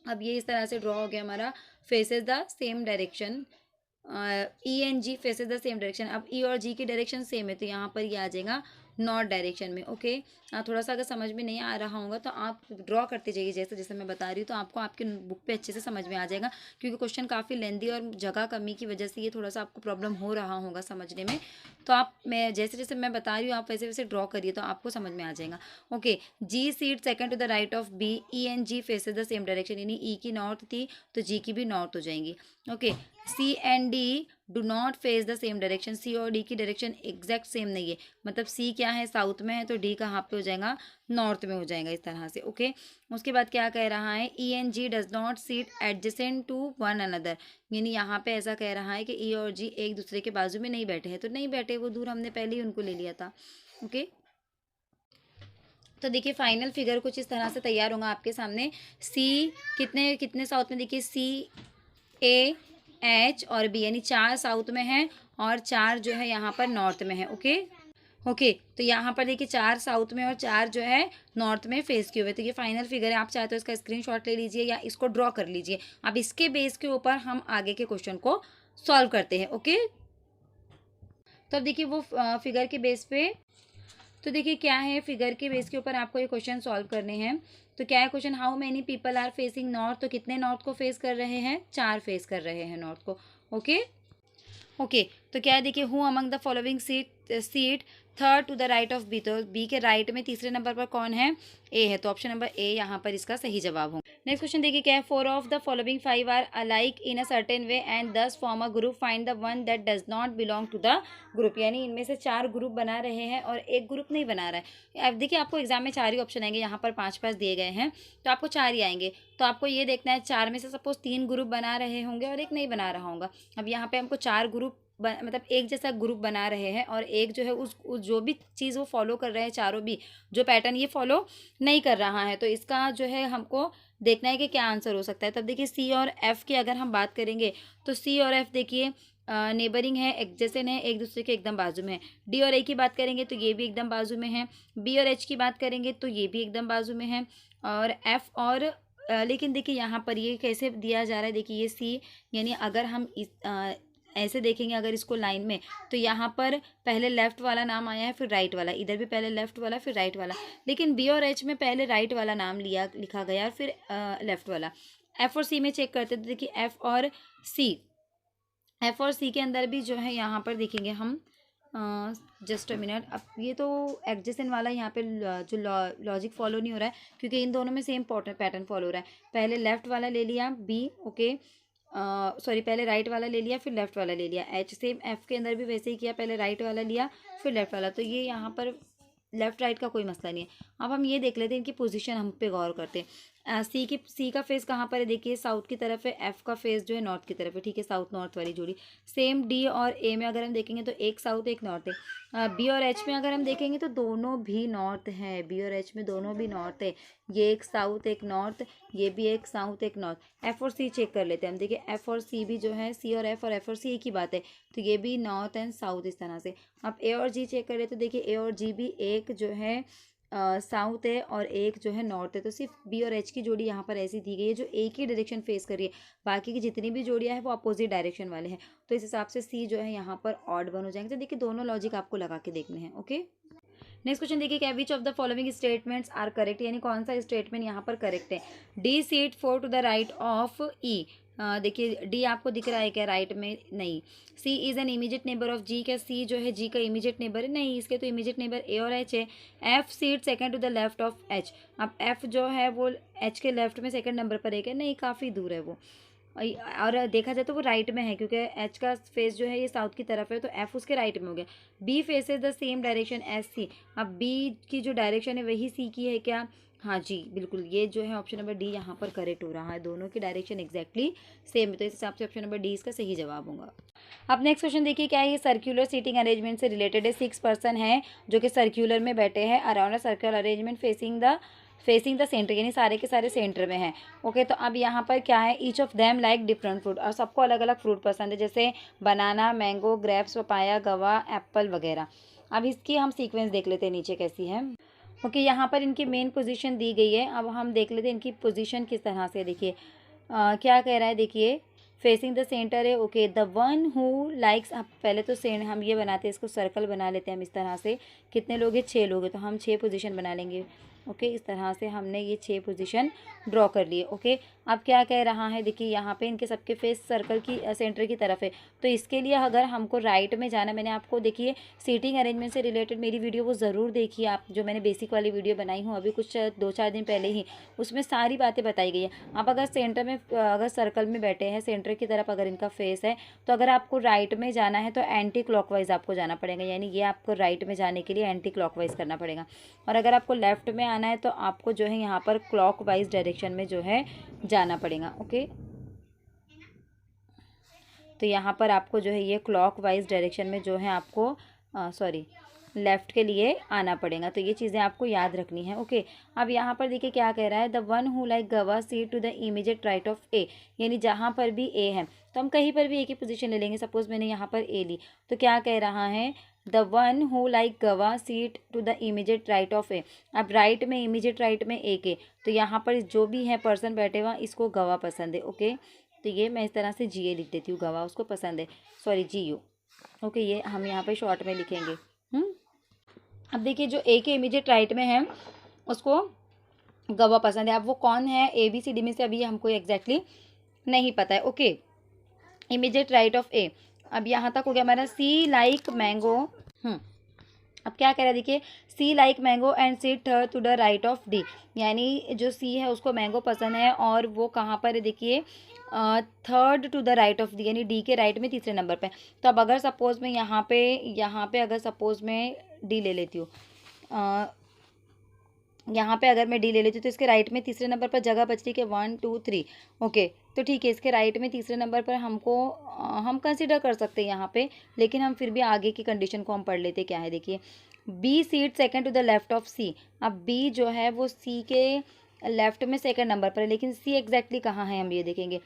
अब ये इस तरह से ड्रॉ हो गया हमारा faces the same direction, E and G faces the same direction. अब ई और जी की डायरेक्शन सेम है, तो यहाँ पर ये आ जाएगा नॉर्थ डायरेक्शन में, ओके। थोड़ा सा अगर समझ में नहीं आ रहा होगा तो आप ड्रॉ करते जाइए जैसे जैसे मैं बता रही हूँ, तो आपको आपके बुक पे अच्छे से समझ में आ जाएगा, क्योंकि क्वेश्चन काफ़ी लेंदी और जगह कमी की वजह से ये थोड़ा सा आपको प्रॉब्लम हो रहा होगा समझने में। तो मैं जैसे जैसे मैं बता रही हूँ आप वैसे वैसे ड्रॉ करिए, तो आपको समझ में आ जाएगा, okay. G seat second to the right of B, E and G faces the same direction, यानी ई की नॉर्थ थी तो जी की भी नॉर्थ हो जाएंगी, okay. C and D do not face the same direction, C और डी की डायरेक्शन एग्जैक्ट सेम नहीं है, मतलब सी क्या है साउथ में है, तो डी कहाँ पे हो जाएगा, नॉर्थ में हो जाएगा, इस तरह से, ओके। उसके बाद क्या कह रहा है, E and G does not sit adjacent to one another, यानी यहाँ पे ऐसा कह रहा है कि ई और जी एक दूसरे के बाजू में नहीं बैठे हैं, तो नहीं बैठे, वो दूर, हमने पहले ही उनको ले लिया था, ओके। तो देखिए फाइनल फिगर कुछ इस तरह से तैयार होगा आपके सामने। सी कितने कितने साउथ में, देखिए सी ए एच और बी, यानी 4 साउथ में है और 4 जो है यहाँ पर नॉर्थ में है, ओके। ओके, तो यहाँ पर देखिए 4 साउथ में और 4 जो है नॉर्थ में फेस किए हुए, तो ये फाइनल फिगर है। आप चाहे तो इसका स्क्रीनशॉट ले लीजिए या इसको ड्रॉ कर लीजिए। अब इसके बेस के ऊपर हम आगे के क्वेश्चन को सॉल्व करते हैं, ओके। तो अब देखिए वो फिगर के बेस पे, तो देखिए क्या है, फिगर के बेस के ऊपर आपको ये क्वेश्चन सॉल्व करने हैं। तो क्या है question, how many people are facing north, तो कितने नॉर्थ को फेस कर रहे हैं, 4 फेस कर रहे हैं नॉर्थ को, ओके। ओके, तो क्या है, देखिए who among the following sit third to the right of B, तो बी के राइट में तीसरे नंबर पर कौन है, ए है, तो ऑप्शन नंबर ए यहाँ पर इसका सही जवाब होगा। नेक्स्ट क्वेश्चन देखिए क्या है, 4 of the following 5 are alike in a certain way and thus form a group, find the one that does not belong to the group, यानी इनमें से 4 ग्रुप बना रहे हैं और एक ग्रुप नहीं बना रहा है। अब देखिए आपको एग्जाम में 4 ही ऑप्शन आएंगे, यहाँ पर 5 दिए गए हैं, तो आपको 4 ही आएंगे। तो आपको ये देखना है 4 में से सपोज 3 ग्रुप बना रहे होंगे और एक नहीं बना रहा होगा। अब यहाँ पे हमको 4 ग्रुप मतलब एक जैसा ग्रुप बना रहे हैं और एक जो है उस जो भी चीज़ वो फॉलो कर रहे हैं, चारों भी जो पैटर्न ये फॉलो नहीं कर रहा है, तो इसका जो है हमको देखना है कि क्या आंसर हो सकता है। तब देखिए सी और एफ़ की अगर हम बात करेंगे तो सी और एफ़ देखिए नेबरिंग है, एडजेसेंट है, एक दूसरे के एकदम बाजू में है। डी और ए की बात करेंगे तो ये भी एकदम बाजू में है। बी और एच की बात करेंगे तो ये भी एकदम बाजू में है। और एफ़ और लेकिन देखिए यहाँ पर ये कैसे दिया जा रहा है, देखिए ये सी, यानी अगर हम इस ऐसे देखेंगे अगर इसको लाइन में, तो यहाँ पर पहले लेफ़्ट वाला नाम आया है फिर राइट वाला, इधर भी पहले लेफ़्ट वाला फिर राइट वाला, लेकिन बी और एच में पहले राइट वाला नाम लिखा गया और फिर लेफ़्ट वाला। एफ़ और सी में चेक करते तो देखिए एफ़ और सी के अंदर भी जो है यहाँ पर देखेंगे हम, जस्ट अ मिनट, अब ये तो एडजेसेंट वाला यहाँ पे जो लॉजिक फॉलो नहीं हो रहा है, क्योंकि इन दोनों में सेम पैटर्न फॉलो हो रहा है। पहले लेफ़्ट वाला ले लिया बी, ओके, सॉरी पहले राइट वाला ले लिया फिर लेफ़्ट वाला ले लिया। एच सेम एफ़ के अंदर भी वैसे ही किया, पहले राइट वाला लिया फिर लेफ़्ट वाला, तो ये यहाँ पर लेफ़्ट राइट का कोई मसला नहीं है। अब हम ये देख लेते हैं इनकी पोजीशन, हम पे गौर करते हैं। सी का फेस कहाँ पर है, देखिए साउथ की तरफ है, एफ़ का फेस जो है नॉर्थ की तरफ है, ठीक है, साउथ नॉर्थ वाली जोड़ी। सेम डी और ए में अगर हम देखेंगे तो एक साउथ एक नॉर्थ है। बी और एच में अगर हम देखेंगे तो दोनों भी नॉर्थ है, बी और एच में दोनों भी नॉर्थ है, ये एक साउथ एक नॉर्थ, ये भी एक साउथ एक नॉर्थ। एफ़ और सी चेक कर लेते हैं हम, देखिए एफ़ और सी भी जो है, सी और एफ़ और सी एक ही बात है, तो ये भी नॉर्थ एंड साउथ इस तरह से। अब ए और जी चेक कर लेते तो देखिए ए और जी भी एक जो है साउथ है और एक जो है नॉर्थ है, तो सिर्फ बी और एच की जोड़ी यहाँ पर ऐसी दी गई है जो एक ही डायरेक्शन फेस कर रही है, बाकी की जितनी भी जोड़ियाँ हैं वो अपोजिट डायरेक्शन वाले हैं, तो इस हिसाब से सी जो है यहाँ पर ऑड वन हो जाएंगे। तो देखिए दोनों लॉजिक आपको लगा के देखने हैं, ओके। नेक्स्ट क्वेश्चन देखिए क्या, which of the following statements are correct, यानी कौन सा स्टेटमेंट यहाँ पर करेक्ट है। D sits 4 to the right of E, देखिए डी आपको दिख रहा है क्या राइट में? नहीं। C is an immediate neighbour of G, क्या सी जो है जी का इमीडिएट नेबर है? नहीं, इसके तो इमीडिएट नेबर ए और एच है। F sit second to the left of H, अब एफ जो है वो एच के लेफ्ट में सेकंड नंबर पर है क्या? नहीं, काफ़ी दूर है वो। और देखा जाए तो वो राइट में है, क्योंकि एच का फेस जो है ये साउथ की तरफ है, तो एफ उसके राइट में हो गया। B faces the same direction as C, अब बी की जो डायरेक्शन है वही सी की है क्या? हाँ जी बिल्कुल, ये जो है ऑप्शन नंबर डी यहाँ पर करेक्ट हो रहा है, दोनों की डायरेक्शन एग्जैक्टली सेम है, तो इस हिसाब से ऑप्शन नंबर डी इसका सही जवाब होगा। अब नेक्स्ट क्वेश्चन देखिए क्या है, ये सर्कुलर सीटिंग अरेंजमेंट से रिलेटेड है। 6 पर्सन है जो कि सर्कुलर में बैठे हैं around a circle arrangement facing the centre, यानी सारे के सारे सेंटर में हैं। ओके, तो अब यहाँ पर क्या है, each of them like different fruit, और सबको अलग अलग फ्रूट पसंद है, जैसे बनाना, मैंगो, ग्रेप्स, पपाया, गवा, एप्पल वगैरह। अब इसकी हम सीक्वेंस देख लेते हैं नीचे कैसी है। ओके, यहाँ पर इनकी मेन पोजीशन दी गई है। अब हम देख लेते हैं इनकी पोजीशन किस तरह से। देखिए क्या कह रहा है, देखिए फेसिंग द सेंटर है। Okay, the one who likes, अब पहले तो हम ये बनाते हैं, इसको सर्कल बना लेते हैं हम इस तरह से। कितने लोग हैं? 6 लोग हैं, तो हम 6 पोजीशन बना लेंगे। ओके, इस तरह से हमने ये 6 पोजीशन ड्रॉ कर लिए। ओके, अब क्या कह रहा है, देखिए यहाँ पे इनके सबके फेस सर्कल की सेंटर की तरफ है, तो इसके लिए अगर हमको राइट में जाना, मैंने आपको देखिए सीटिंग अरेंजमेंट से रिलेटेड मेरी वीडियो वो ज़रूर देखिए आप, जो मैंने बेसिक वाली वीडियो बनाई हूँ अभी कुछ 2-4 दिन पहले ही, उसमें सारी बातें बताई गई है। आप अगर सेंटर में अगर सर्कल में बैठे हैं, सेंटर की तरफ अगर इनका फेस है, तो अगर आपको राइट में जाना है तो एंटी क्लॉकवाइज आपको जाना पड़ेगा, यानी ये आपको राइट में जाने के लिए एंटी क्लॉकवाइज करना पड़ेगा। और अगर आपको लेफ्ट में आना है तो आपको जो है यहाँ पर क्लॉकवाइज डायरेक्शन में जो है जाना पड़ेगा। ओके, तो यहाँ पर आपको जो है ये क्लॉकवाइज डायरेक्शन में जो है आपको लेफ़्ट के लिए आना पड़ेगा, तो ये चीज़ें आपको याद रखनी है। ओके, अब यहाँ पर देखिए क्या कह रहा है, the one who like guava sits to the immediate right of A, यानी जहाँ पर भी ए है तो हम कहीं पर भी ए की पोजीशन ले लेंगे। सपोज मैंने यहाँ पर ए ली, तो क्या कह रहा है, the one who like guava sits to the immediate right of A. अब राइट में, इमीडिएट राइट में ए के, तो यहाँ पर जो भी है पर्सन बैठे हुआ इसको गवा पसंद है। ओके, तो ये मैं इस तरह से जी ए लिख देती हूँ, गवा उसको पसंद है, सॉरी जी यू। ओके, ये हम यहाँ पर शॉर्ट में लिखेंगे। अब देखिए जो ए के इमीडिएट राइट में है उसको गवा पसंद है। अब वो कौन है ए बी सी डी में से अभी हमको एग्जैक्टली नहीं पता है। Okay, immediate right of A, अब यहाँ तक हो गया हमारा। सी लाइक मैंगो, अब क्या कह रहा है, देखिए C like mango and sits to the right of D, यानी जो सी है उसको मैंगो पसंद है और वो कहाँ पर है, देखिए third to the right of D, यानी डी के राइट में तीसरे नंबर पे। तो अब अगर सपोज मैं यहाँ पे अगर सपोज मैं डी ले लेती हूँ, यहाँ पे अगर मैं डी ले लेती हूँ तो इसके राइट में तीसरे नंबर पर जगह बच रही है 1 2 3। ओके, तो ठीक है, इसके राइट में तीसरे नंबर पर हम कंसिडर कर सकते हैं यहाँ पे, लेकिन हम फिर भी आगे की कंडीशन को हम पढ़ लेते क्या है। देखिए B seat second to the left of C, अब बी जो है वो सी के लेफ्ट में सेकंड नंबर पर है, लेकिन सी एग्जैक्टली कहाँ है हम ये देखेंगे।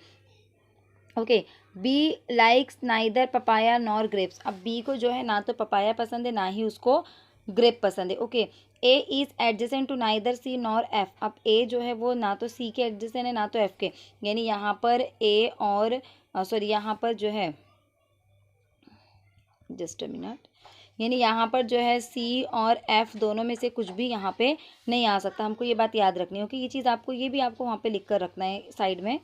Okay, B likes neither papaya nor grapes, अब बी को जो है ना तो पपाया पसंद है ना ही उसको ग्रेप पसंद है। Okay, A is adjacent to neither C nor F, अब ए जो है वो ना तो सी के एडजेसेंट है ना तो एफ के, यानी यहाँ पर ए और यहाँ पर जो है जस्ट अ मिनट, यानी यहाँ पर जो है सी और एफ दोनों में से कुछ भी यहाँ पे नहीं आ सकता। हमको ये बात याद रखनी है। ओके, ये चीज़ आपको ये भी आपको वहाँ पे लिख कर रखना है साइड में।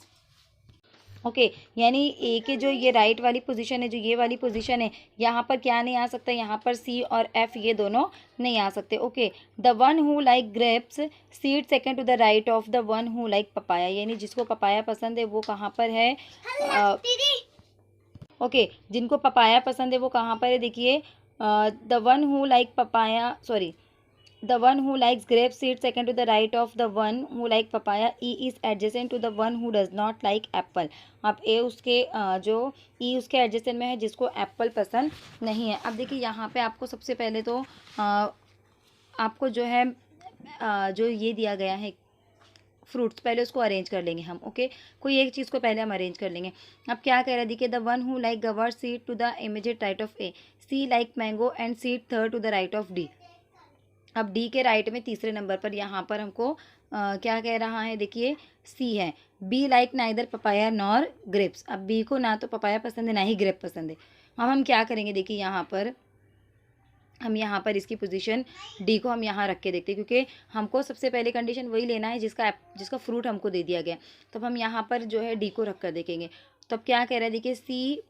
ओके, यानी ए के जो ये राइट वाली पोजीशन है, जो ये वाली पोजीशन है, यहाँ पर क्या नहीं आ सकता, यहाँ पर सी और एफ ये दोनों नहीं आ सकते। Okay, the one who like grapes sit second to the right of the one who like papaya, यानी जिसको पपाया पसंद है वो कहाँ पर है, ओके, जिनको पपाया पसंद है वो कहाँ पर है, देखिए the one who like papaya, the one who likes grapes sits second to the right of the one who like papaya. E is adjacent to the one who does not like apple. अब ए उसके जो ई उसके adjacent में है जिसको Apple पसंद नहीं है। अब देखिए यहाँ पे आपको सबसे पहले तो आपको जो है जो ये दिया गया है फ्रूट्स, पहले उसको अरेंज कर लेंगे हम। ओके, कोई एक चीज़ को पहले हम अरेंज कर लेंगे। अब क्या कह रहा है, देखिए the one who like guava sits to the immediate right of A, C like mango and sits third to the right of D. अब डी के राइट में तीसरे नंबर पर यहाँ पर हमको क्या कह रहा है, देखिए सी है। B like neither papaya nor grapes, अब बी को ना तो पपाया पसंद है ना ही ग्रेप पसंद है। अब हम क्या करेंगे, देखिए यहाँ पर हम यहाँ पर इसकी पोजीशन डी को हम यहाँ रख के देखते हैं, क्योंकि हमको सबसे पहले कंडीशन वही लेना है जिसका फ्रूट हमको दे दिया गया। तब हम यहाँ पर जो है डी को रख कर देखेंगे। तब क्या कह रहा है, देखिए C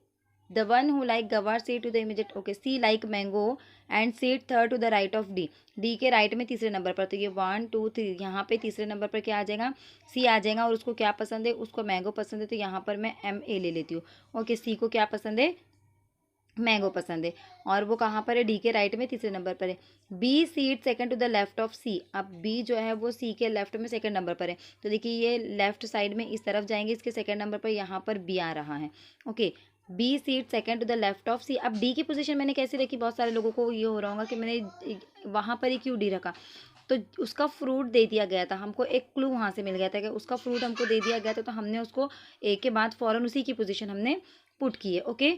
the one who like guava सी to the immediate, okay, C like mango and sits third to the right of D, D के राइट में तीसरे नंबर पर। तो ये 1 2 3 यहाँ पे तीसरे नंबर पर क्या आ जाएगा, सी आ जाएगा। और उसको क्या पसंद है, उसको मैंगो पसंद है, तो यहाँ पर मैं MA ले लेती हूँ। ओके, सी को क्या पसंद है, मैंगो पसंद है, और वो कहाँ पर है, डी के राइट में तीसरे नंबर पर है। B seat second to the left of C, अब बी जो है वो सी के लेफ्ट में सेकंड नंबर पर है। तो देखिए ये लेफ्ट साइड में इस तरफ जाएंगे, इसके सेकंड नंबर पर यहाँ पर बी आ रहा है। Okay, B seat second to the left of C. अब डी की पोजीशन मैंने कैसे रखी, बहुत सारे लोगों को ये हो रहा होगा कि मैंने वहाँ पर ही क्यों डी रखा। तो उसका फ्रूट दे दिया गया था हमको, एक क्लू वहाँ से मिल गया था कि उसका फ्रूट हमको दे दिया गया था, तो हमने उसको ए के बाद फ़ौरन उसी की पोजीशन हमने पुट की है। ओके,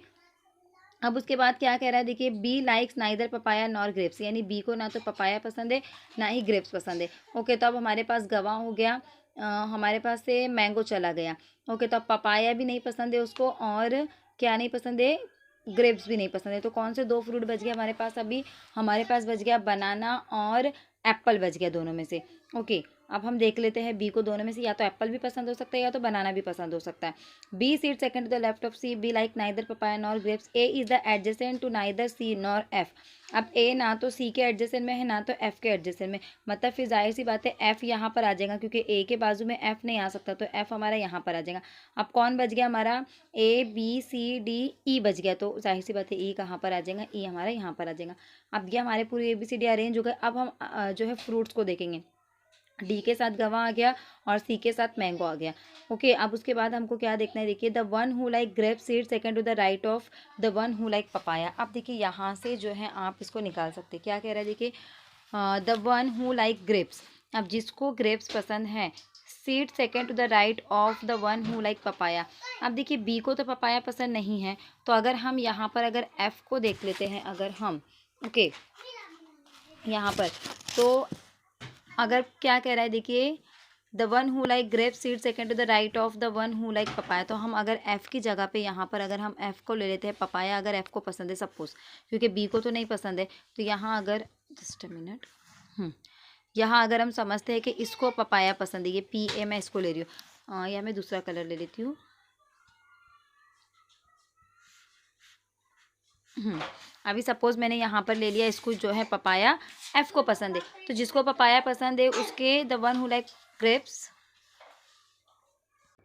अब उसके बाद क्या कह रहा है, देखिए B likes neither papaya nor grapes, यानी बी को ना तो पपाया पसंद है ना ही ग्रेप्स पसंद है। ओके, तो अब हमारे पास गवाह हो गया, हमारे पास से मैंगो चला गया। ओके, तो अब पपाया भी नहीं पसंद है उसको, और क्या नहीं पसंद है, ग्रेप्स भी नहीं पसंद है। तो कौन से 2 फ्रूट बच गए हमारे पास, अभी हमारे पास बच गया बनाना और एप्पल बच गया दोनों में से। ओके, अब हम देख लेते हैं बी को, दोनों में से या तो एप्पल भी पसंद हो सकता है या तो बनाना भी पसंद हो सकता है। B seat second to the left of C, B like neither papaya nor grapes, A is the adjacent to neither C nor F. अब ए ना तो सी के एडजेसेंट में है ना तो एफ के एडजेसेंट में, मतलब फिर जाहिर सी बात है एफ यहाँ पर आ जाएगा, क्योंकि ए के बाजू में एफ नहीं आ सकता, तो एफ हमारा यहाँ पर आ जाएगा। अब कौन बच गया हमारा, ABCDE बच गया, तो जाहिर सी बात है ई कहाँ पर आ जाएगा, ई हमारा यहाँ पर आ जाएगा। अब ये हमारे पूरे ABCD अरेंज हो गए। अब हम जो है फ्रूट्स को देखेंगे, डी के साथ गवाह आ गया और सी के साथ मैंगो आ गया। ओके, अब उसके बाद हमको क्या देखना है, देखिए the one who like grape sit second to the right of the one who like papaya. अब देखिए यहाँ से जो है आप इसको निकाल सकते हैं, क्या कह रहा है, देखिए the one who like grapes, अब जिसको ग्रेप्स पसंद है, sit second to the right of the one who like papaya. अब देखिए बी को तो पपाया पसंद नहीं है, तो अगर हम यहाँ पर अगर एफ को देख लेते हैं, अगर हम ओके यहाँ पर, तो अगर क्या कह रहा है, देखिए the one who like grape sit second to the right of the one who like papaya, तो हम अगर एफ़ की जगह पे यहाँ पर अगर हम एफ़ को ले लेते हैं, पपाया अगर एफ़ को पसंद है सपोज, क्योंकि बी को तो नहीं पसंद है, तो यहाँ अगर जस्ट अ मिनट, यहाँ अगर हम समझते हैं कि इसको पपाया पसंद है, ये PA मैं इसको ले रही हूँ, या मैं दूसरा कलर ले लेती हूँ। अभी सपोज मैंने यहाँ पर ले लिया, इसको जो है पपाया एफ को पसंद है, तो जिसको पपाया पसंद है उसके the one who like grapes.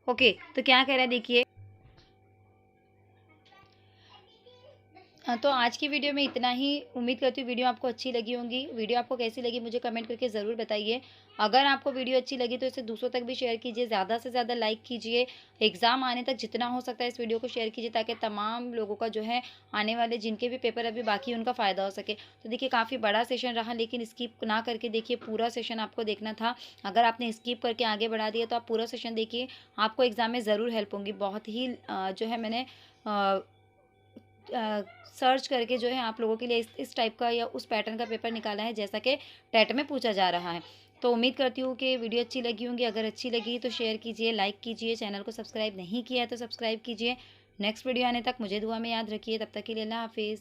Okay, तो क्या कह रहा है, देखिए तो आज की वीडियो में इतना ही। उम्मीद करती हूँ वीडियो आपको अच्छी लगी होंगी। वीडियो आपको कैसी लगी मुझे कमेंट करके ज़रूर बताइए। अगर आपको वीडियो अच्छी लगी तो इसे दूसरों तक भी शेयर कीजिए, ज़्यादा से ज़्यादा लाइक कीजिए। एग्ज़ाम आने तक जितना हो सकता है इस वीडियो को शेयर कीजिए, ताकि तमाम लोगों का जो है आने वाले जिनके भी पेपर अभी बाकी उनका फ़ायदा हो सके। तो देखिए काफ़ी बड़ा सेशन रहा, लेकिन स्किप ना करके देखिए, पूरा सेशन आपको देखना था। अगर आपने स्किप करके आगे बढ़ा दिया तो आप पूरा सेशन देखिए, आपको एग्ज़ाम में ज़रूर हेल्प होंगी। बहुत ही जो है मैंने सर्च करके जो है आप लोगों के लिए इस टाइप का या उस पैटर्न का पेपर निकाला है, जैसा कि टेट में पूछा जा रहा है। तो उम्मीद करती हूँ कि वीडियो अच्छी लगी होंगी। अगर अच्छी लगी तो शेयर कीजिए, लाइक कीजिए, चैनल को सब्सक्राइब नहीं किया है तो सब्सक्राइब कीजिए। नेक्स्ट वीडियो आने तक मुझे दुआ में याद रखिए। तब तक के लिए अल्लाह हाफिज़।